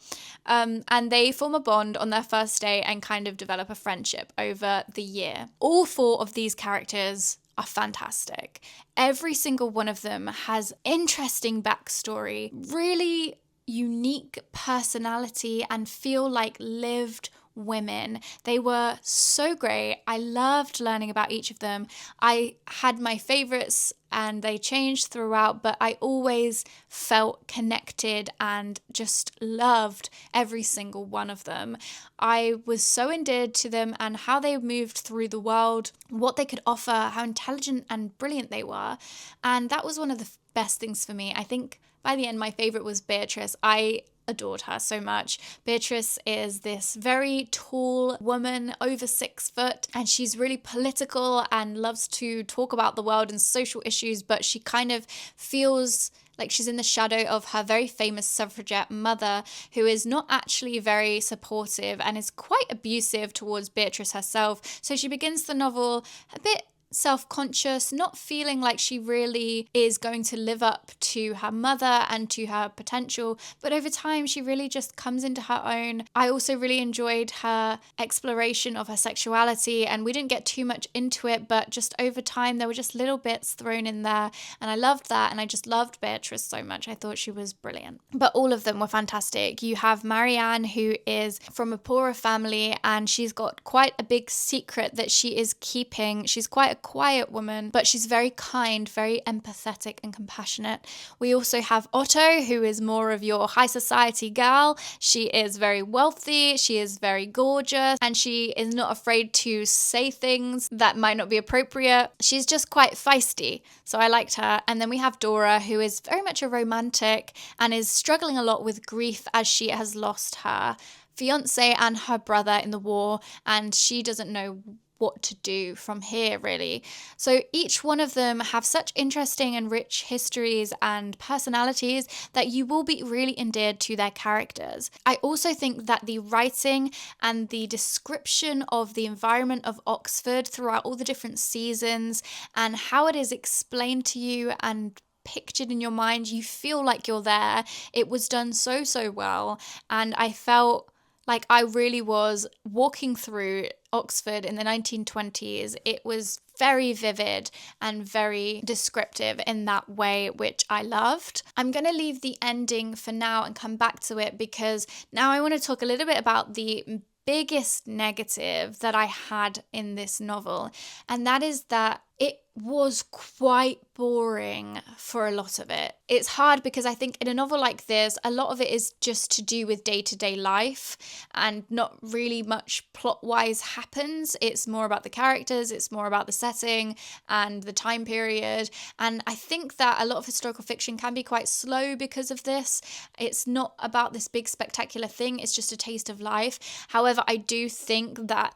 S1: And they form a bond on their first day and kind of develop a friendship over the year. All 4 of these characters are fantastic. Every single one of them has interesting backstory, really unique personality, and feel like lived women. They were so great. I loved learning about each of them. I had my favorites and they changed throughout, but I always felt connected and just loved every single one of them. I was so endeared to them and how they moved through the world, what they could offer, how intelligent and brilliant they were. And that was one of the best things for me. I think by the end, my favorite was Beatrice. I adored her so much. Beatrice is this very tall woman, over 6 foot, and she's really political and loves to talk about the world and social issues, but she kind of feels like she's in the shadow of her very famous suffragette mother, who is not actually very supportive and is quite abusive towards Beatrice herself. So she begins the novel a bit self-conscious, not feeling like she really is going to live up to her mother and to her potential, but over time she really just comes into her own. I also really enjoyed her exploration of her sexuality, and we didn't get too much into it, but just over time there were just little bits thrown in there, and I loved that, and I just loved Beatrice so much. I thought she was brilliant. But all of them were fantastic. You have Marianne, who is from a poorer family, and she's got quite a big secret that she is keeping. She's quite quite a quiet woman, but she's very kind, very empathetic and compassionate. We also have Otto, who is more of your high society gal. She is very wealthy, she is very gorgeous, and she is not afraid to say things that might not be appropriate. She's just quite feisty, so I liked her. And then we have Dora, who is very much a romantic and is struggling a lot with grief as she has lost her fiance and her brother in the war, and she doesn't know what to do from here, really. So each one of them have such interesting and rich histories and personalities that you will be really endeared to their characters. I also think that the writing and the description of the environment of Oxford throughout all the different seasons and how it is explained to you and pictured in your mind, you feel like you're there. It was done so well, and I felt like I really was walking through Oxford in the 1920s. It was very vivid and very descriptive in that way, which I loved. I'm going to leave the ending for now and come back to it, because now I want to talk a little bit about the biggest negative that I had in this novel, and that is that it was quite boring for a lot of it. It's hard because I think in a novel like this, a lot of it is just to do with day-to-day life and not really much plot-wise happens. It's more about the characters, it's more about the setting and the time period. And I think that a lot of historical fiction can be quite slow because of this. It's not about this big spectacular thing, it's just a taste of life. However, I do think that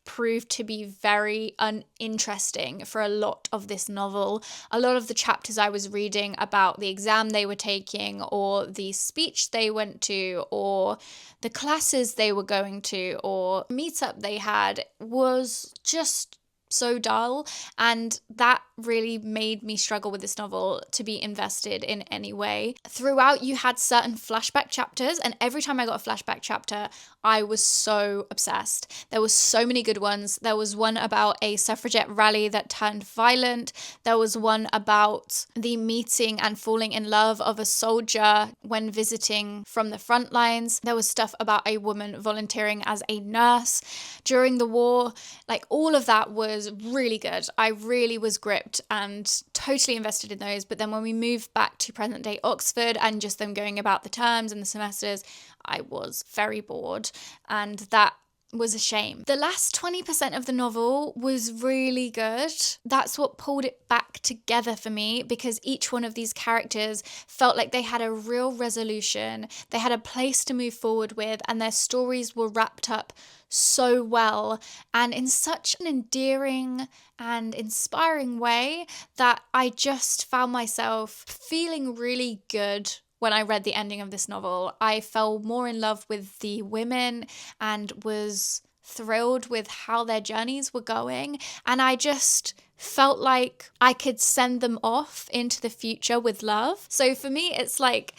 S1: proved to be very uninteresting for a lot of this novel. A lot of the chapters I was reading about the exam they were taking, or the speech they went to, or the classes they were going to, or meetup they had, was just so dull, and that really made me struggle with this novel to be invested in any way. Throughout, you had certain flashback chapters, and every time I got a flashback chapter, I was so obsessed. There were so many good ones. There was one about a suffragette rally that turned violent. There was one about the meeting and falling in love of a soldier when visiting from the front lines. There was stuff about a woman volunteering as a nurse during the war. Like, all of that was really good. I really was gripped and totally invested in those. But then when we moved back to present day Oxford and just them going about the terms and the semesters, I was very bored, and that was a shame. The last 20% of the novel was really good. That's what pulled it back together for me, because each one of these characters felt like they had a real resolution. They had a place to move forward with, and their stories were wrapped up so well and in such an endearing and inspiring way that I just found myself feeling really good. When I read the ending of this novel, I fell more in love with the women and was thrilled with how their journeys were going. And I just felt like I could send them off into the future with love. So for me, it's like,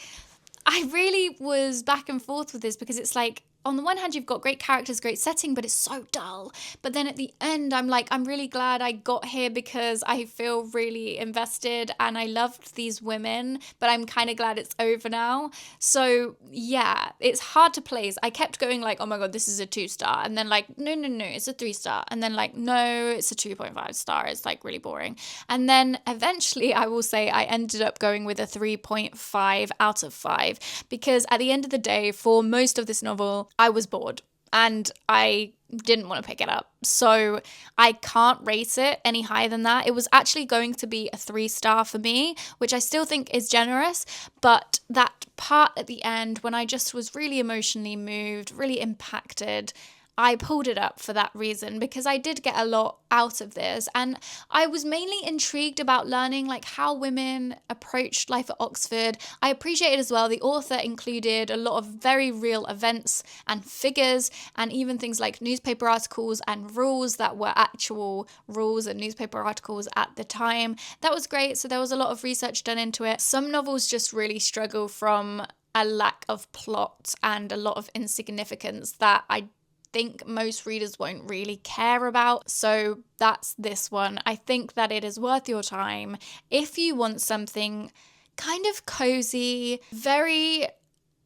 S1: I really was back and forth with this, because it's like, on the one hand, you've got great characters, great setting, but it's so dull. But then at the end, I'm like, I'm really glad I got here, because I feel really invested and I loved these women, but I'm kind of glad it's over now. So yeah, it's hard to place. I kept going like, oh my God, this is a 2-star. And then like, no, it's a 3-star. And then like, no, it's a 2.5 star. It's like really boring. And then eventually I will say I ended up going with a 3.5 out of 5, because at the end of the day, for most of this novel, I was bored and I didn't want to pick it up. So I can't rate it any higher than that. It was actually going to be a 3-star for me, which I still think is generous. But that part at the end, when I just was really emotionally moved, really impacted, I pulled it up for that reason, because I did get a lot out of this, and I was mainly intrigued about learning like how women approached life at Oxford. I appreciated as well the author included a lot of very real events and figures, and even things like newspaper articles and rules that were actual rules and newspaper articles at the time. That was great. So there was a lot of research done into it. Some novels just really struggle from a lack of plot and a lot of insignificance that I think most readers won't really care about. So that's this one. I think that it is worth your time if you want something kind of cozy, very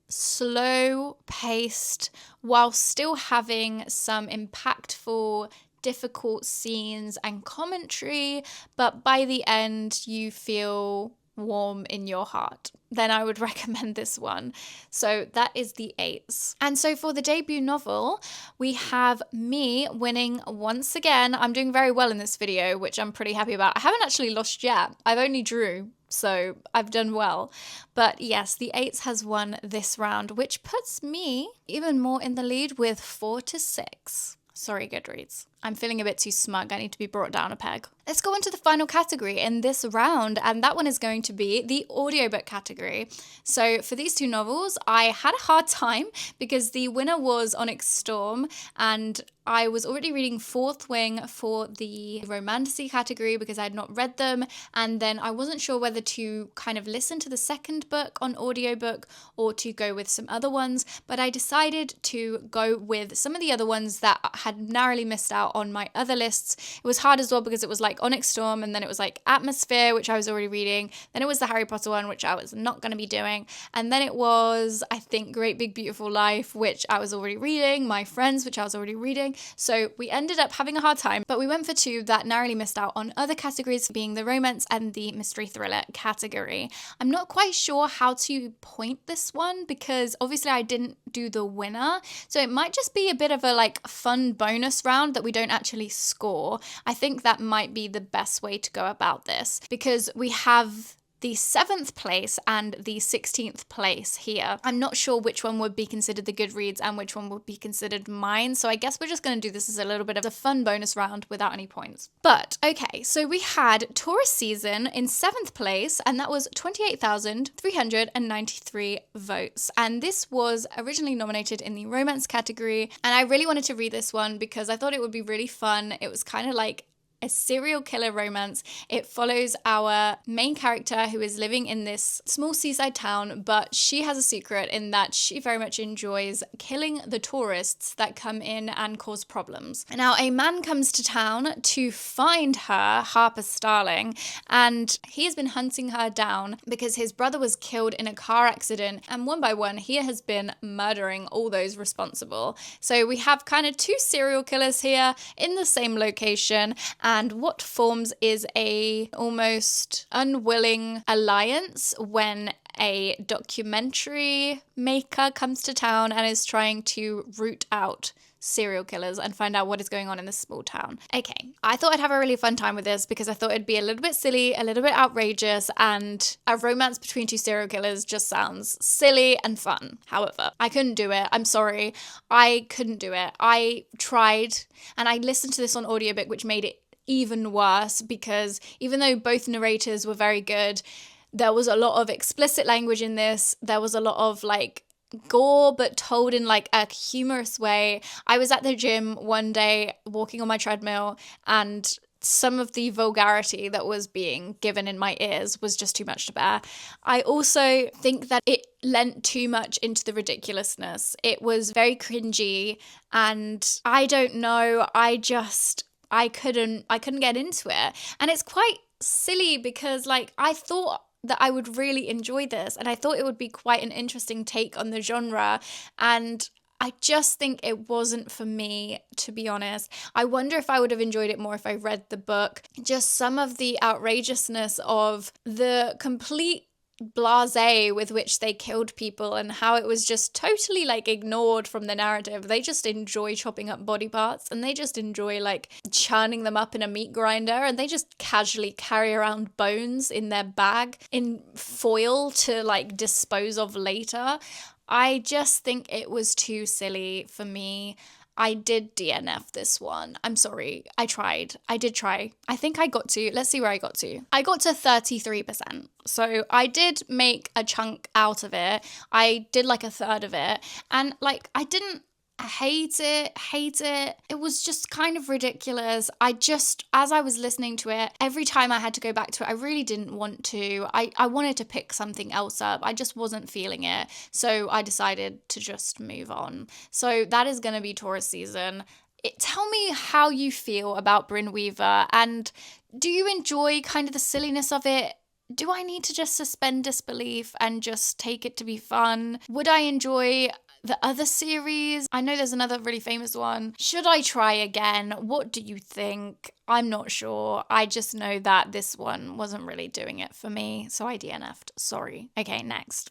S1: slow paced, while still having some impactful difficult scenes and commentary, but by the end you feel warm in your heart, then I would recommend this one. So that is the 8s. And so for the debut novel, we have me winning once again. I'm doing very well in this video, which I'm pretty happy about. I haven't actually lost yet. I've only drew, so I've done well. But yes, the 8s has won this round, which puts me even more in the lead with 4-6. Sorry, Goodreads. I'm feeling a bit too smug. I need to be brought down a peg. Let's go on to the final category in this round, and that one is going to be the audiobook category. So for these 2 novels, I had a hard time because the winner was Onyx Storm, and I was already reading Fourth Wing for the romantasy category because I had not read them, and then I wasn't sure whether to kind of listen to the second book on audiobook or to go with some other ones, but I decided to go with some of the other ones that had narrowly missed out on my other lists. It was hard as well because it was like Onyx Storm, and then it was like Atmosphere, which I was already reading, then it was the Harry Potter one, which I was not going to be doing, and then it was, I think, Great Big Beautiful Life, which I was already reading, My Friends, which I was already reading. So we ended up having a hard time, but we went for 2 that narrowly missed out on other categories, being the romance and the mystery thriller category. I'm not quite sure how to point this one because obviously I didn't do the winner, so it might just be a bit of a like fun bonus round that we don't actually score. I think that might be the best way to go about this because we have the 7th place and the 16th place here. I'm not sure which one would be considered the Goodreads and which one would be considered mine, so I guess we're just going to do this as a little bit of a fun bonus round without any points. But okay, so we had Taurus Season in 7th place, and that was 28,393 votes, and this was originally nominated in the romance category, and I really wanted to read this one because I thought it would be really fun. It was kind of like a serial killer romance. It follows our main character who is living in this small seaside town, but she has a secret in that she very much enjoys killing the tourists that come in and cause problems. Now, a man comes to town to find her, Harper Starling, and he has been hunting her down because his brother was killed in a car accident, and one by one he has been murdering all those responsible. So we have kind of 2 serial killers here in the same location, and what forms is a almost unwilling alliance when a documentary maker comes to town and is trying to root out serial killers and find out what is going on in this small town. Okay, I thought I'd have a really fun time with this because I thought it'd be a little bit silly, a little bit outrageous, and a romance between 2 serial killers just sounds silly and fun. However, I couldn't do it. I'm sorry. I couldn't do it. I tried, and I listened to this on audiobook, which made it even worse because even though both narrators were very good, there was a lot of explicit language in this. There was a lot of like gore, but told in like a humorous way. I was at the gym one day walking on my treadmill, and some of the vulgarity that was being given in my ears was just too much to bear. I also think that it lent too much into the ridiculousness. It was very cringy, and I don't know, I couldn't get into it. And it's quite silly because like I thought that I would really enjoy this, and I thought it would be quite an interesting take on the genre, and I just think it wasn't for me, to be honest. I wonder if I would have enjoyed it more if I read the book. Just some of the outrageousness of the complete blasé with which they killed people and how it was just totally like ignored from the narrative. They just enjoy chopping up body parts, and they just enjoy like churning them up in a meat grinder, and they just casually carry around bones in their bag in foil to like dispose of later. I just think it was too silly for me. I did DNF this one. I'm sorry. I tried. I did try. I think I got to, let's see where I got to. I got to 33%. So I did make a chunk out of it. I did like a third of it. And like, I didn't hate it. It was just kind of ridiculous. As I was listening to it, every time I had to go back to it, I really didn't want to. I wanted to pick something else up. I just wasn't feeling it. So I decided to just move on. So that is going to be Taurus Season. Tell me how you feel about Brynn Weaver, and do you enjoy kind of the silliness of it? Do I need to just suspend disbelief and just take it to be fun? Would I enjoy the other series. I know there's another really famous one. Should I try again? What do you think? I'm not sure. I just know that this one wasn't really doing it for me, so I DNF'd. Sorry. Okay, next.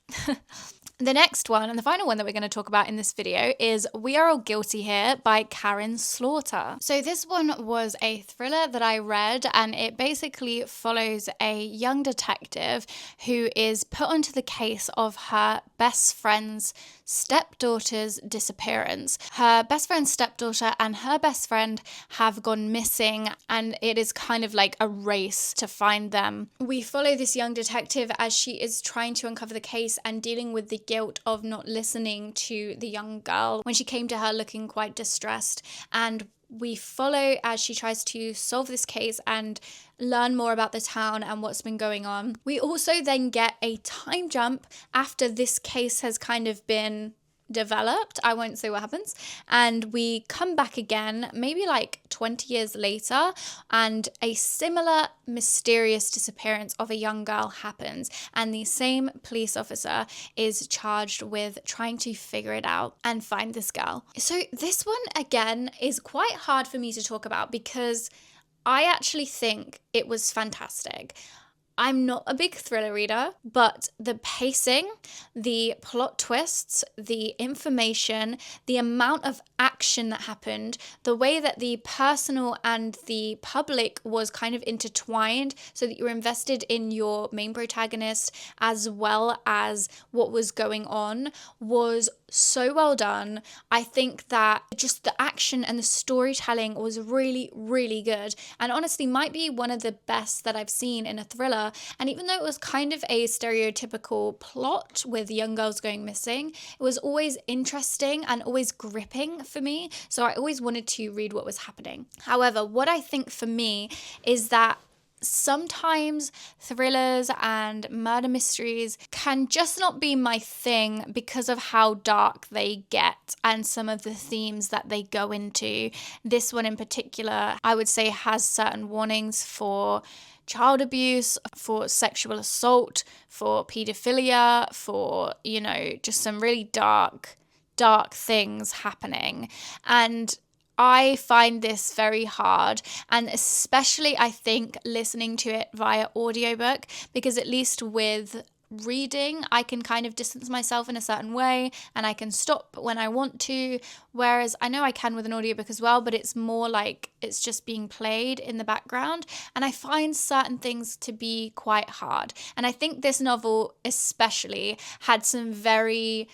S1: The next one, and the final one that we're going to talk about in this video, is We Are All Guilty Here by Karen Slaughter. So this one was a thriller that I read, and it basically follows a young detective who is put onto the case of her best friend's stepdaughter's disappearance. Her best friend's stepdaughter and her best friend have gone missing, and it is kind of like a race to find them. We follow this young detective as she is trying to uncover the case and dealing with the guilt of not listening to the young girl when she came to her looking quite distressed. And we follow as she tries to solve this case and learn more about the town and what's been going on. We also then get a time jump after this case has kind of been developed. I won't say what happens. And we come back again, maybe like 20 years later, and a similar mysterious disappearance of a young girl happens. And the same police officer is charged with trying to figure it out and find this girl. So this one, again, is quite hard for me to talk about because I actually think it was fantastic. I'm not a big thriller reader, but the pacing, the plot twists, the information, the amount of action that happened, the way that the personal and the public was kind of intertwined so that you were invested in your main protagonist as well as what was going on was so well done. I think that just the action and the storytelling was really, really good, and honestly might be one of the best that I've seen in a thriller. And even though it was kind of a stereotypical plot with young girls going missing, it was always interesting and always gripping for me, so I always wanted to read what was happening. However, what I think for me is that sometimes thrillers and murder mysteries can just not be my thing because of how dark they get and some of the themes that they go into. This one in particular, I would say, has certain warnings for child abuse, for sexual assault, for pedophilia, for, just some really dark things happening. And I find this very hard, and especially I think listening to it via audiobook, because at least with reading I can kind of distance myself in a certain way and I can stop when I want to, whereas I know I can with an audiobook as well, but it's more like it's just being played in the background, and I find certain things to be quite hard. And I think this novel especially had some very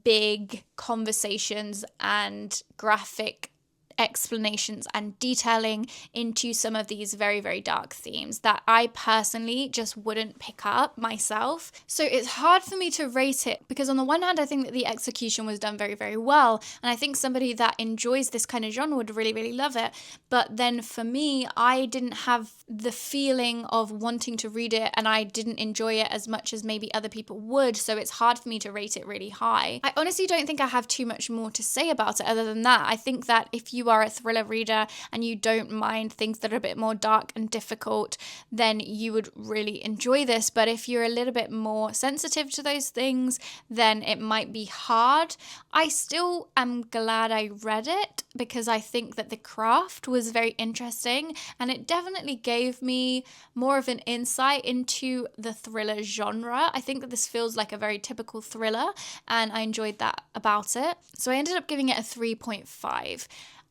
S1: big conversations and graphic explanations and detailing into some of these very, very dark themes that I personally just wouldn't pick up myself. So it's hard for me to rate it because on the one hand, I think that the execution was done very, very well. And I think somebody that enjoys this kind of genre would really, really love it. But then for me, I didn't have the feeling of wanting to read it, and I didn't enjoy it as much as maybe other people would. So it's hard for me to rate it really high. I honestly don't think I have too much more to say about it other than that. I think that if you are a thriller reader and you don't mind things that are a bit more dark and difficult, then you would really enjoy this. But if you're a little bit more sensitive to those things, then it might be hard. I still am glad I read it because I think that the craft was very interesting, and it definitely gave me more of an insight into the thriller genre. I think that this feels like a very typical thriller, and I enjoyed that about it. So I ended up giving it a 3.5.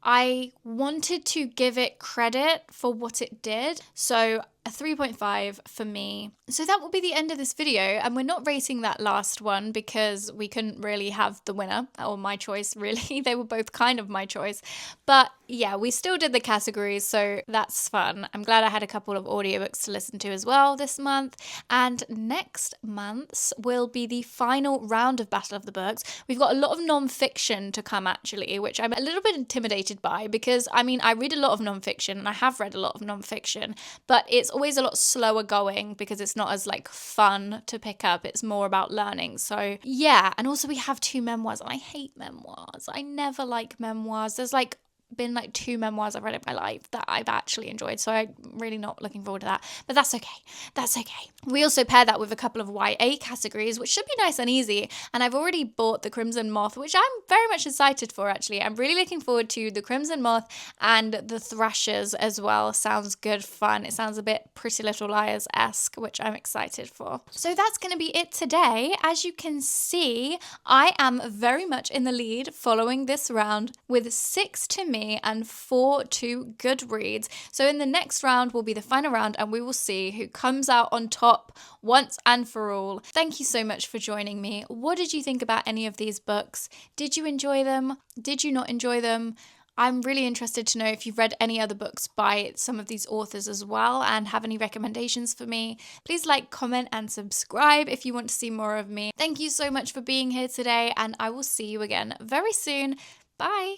S1: I wanted to give it credit for what it did, so a 3.5 for me. So that will be the end of this video, and we're not rating that last one because we couldn't really have the winner, or my choice really. They were both kind of my choice. But yeah, we still did the categories, so that's fun. I'm glad I had a couple of audiobooks to listen to as well this month. And next month's will be the final round of Battle of the Books. We've got a lot of non-fiction to come actually, which I'm a little bit intimidated by because, I read a lot of non-fiction and I have read a lot of non-fiction, but it's always a lot slower going because it's not as fun to pick up. It's more about learning. So yeah, and also we have 2 memoirs, and I hate memoirs. I never like memoirs. There's been like 2 memoirs I've read in my life that I've actually enjoyed. So I'm really not looking forward to that. But that's okay. That's okay. We also pair that with a couple of YA categories, which should be nice and easy. And I've already bought The Crimson Moth, which I'm very much excited for, actually. I'm really looking forward to The Crimson Moth and The Thrashers as well. Sounds good fun. It sounds a bit Pretty Little Liars-esque, which I'm excited for. So that's going to be it today. As you can see, I am very much in the lead following this round with 6 to me and 4 to Goodreads. So in the next round will be the final round and we will see who comes out on top once and for all. Thank you so much for joining me. What did you think about any of these books? Did you enjoy them? Did you not enjoy them? I'm really interested to know if you've read any other books by some of these authors as well and have any recommendations for me. Please like, comment, and subscribe if you want to see more of me. Thank you so much for being here today, and I will see you again very soon. Bye!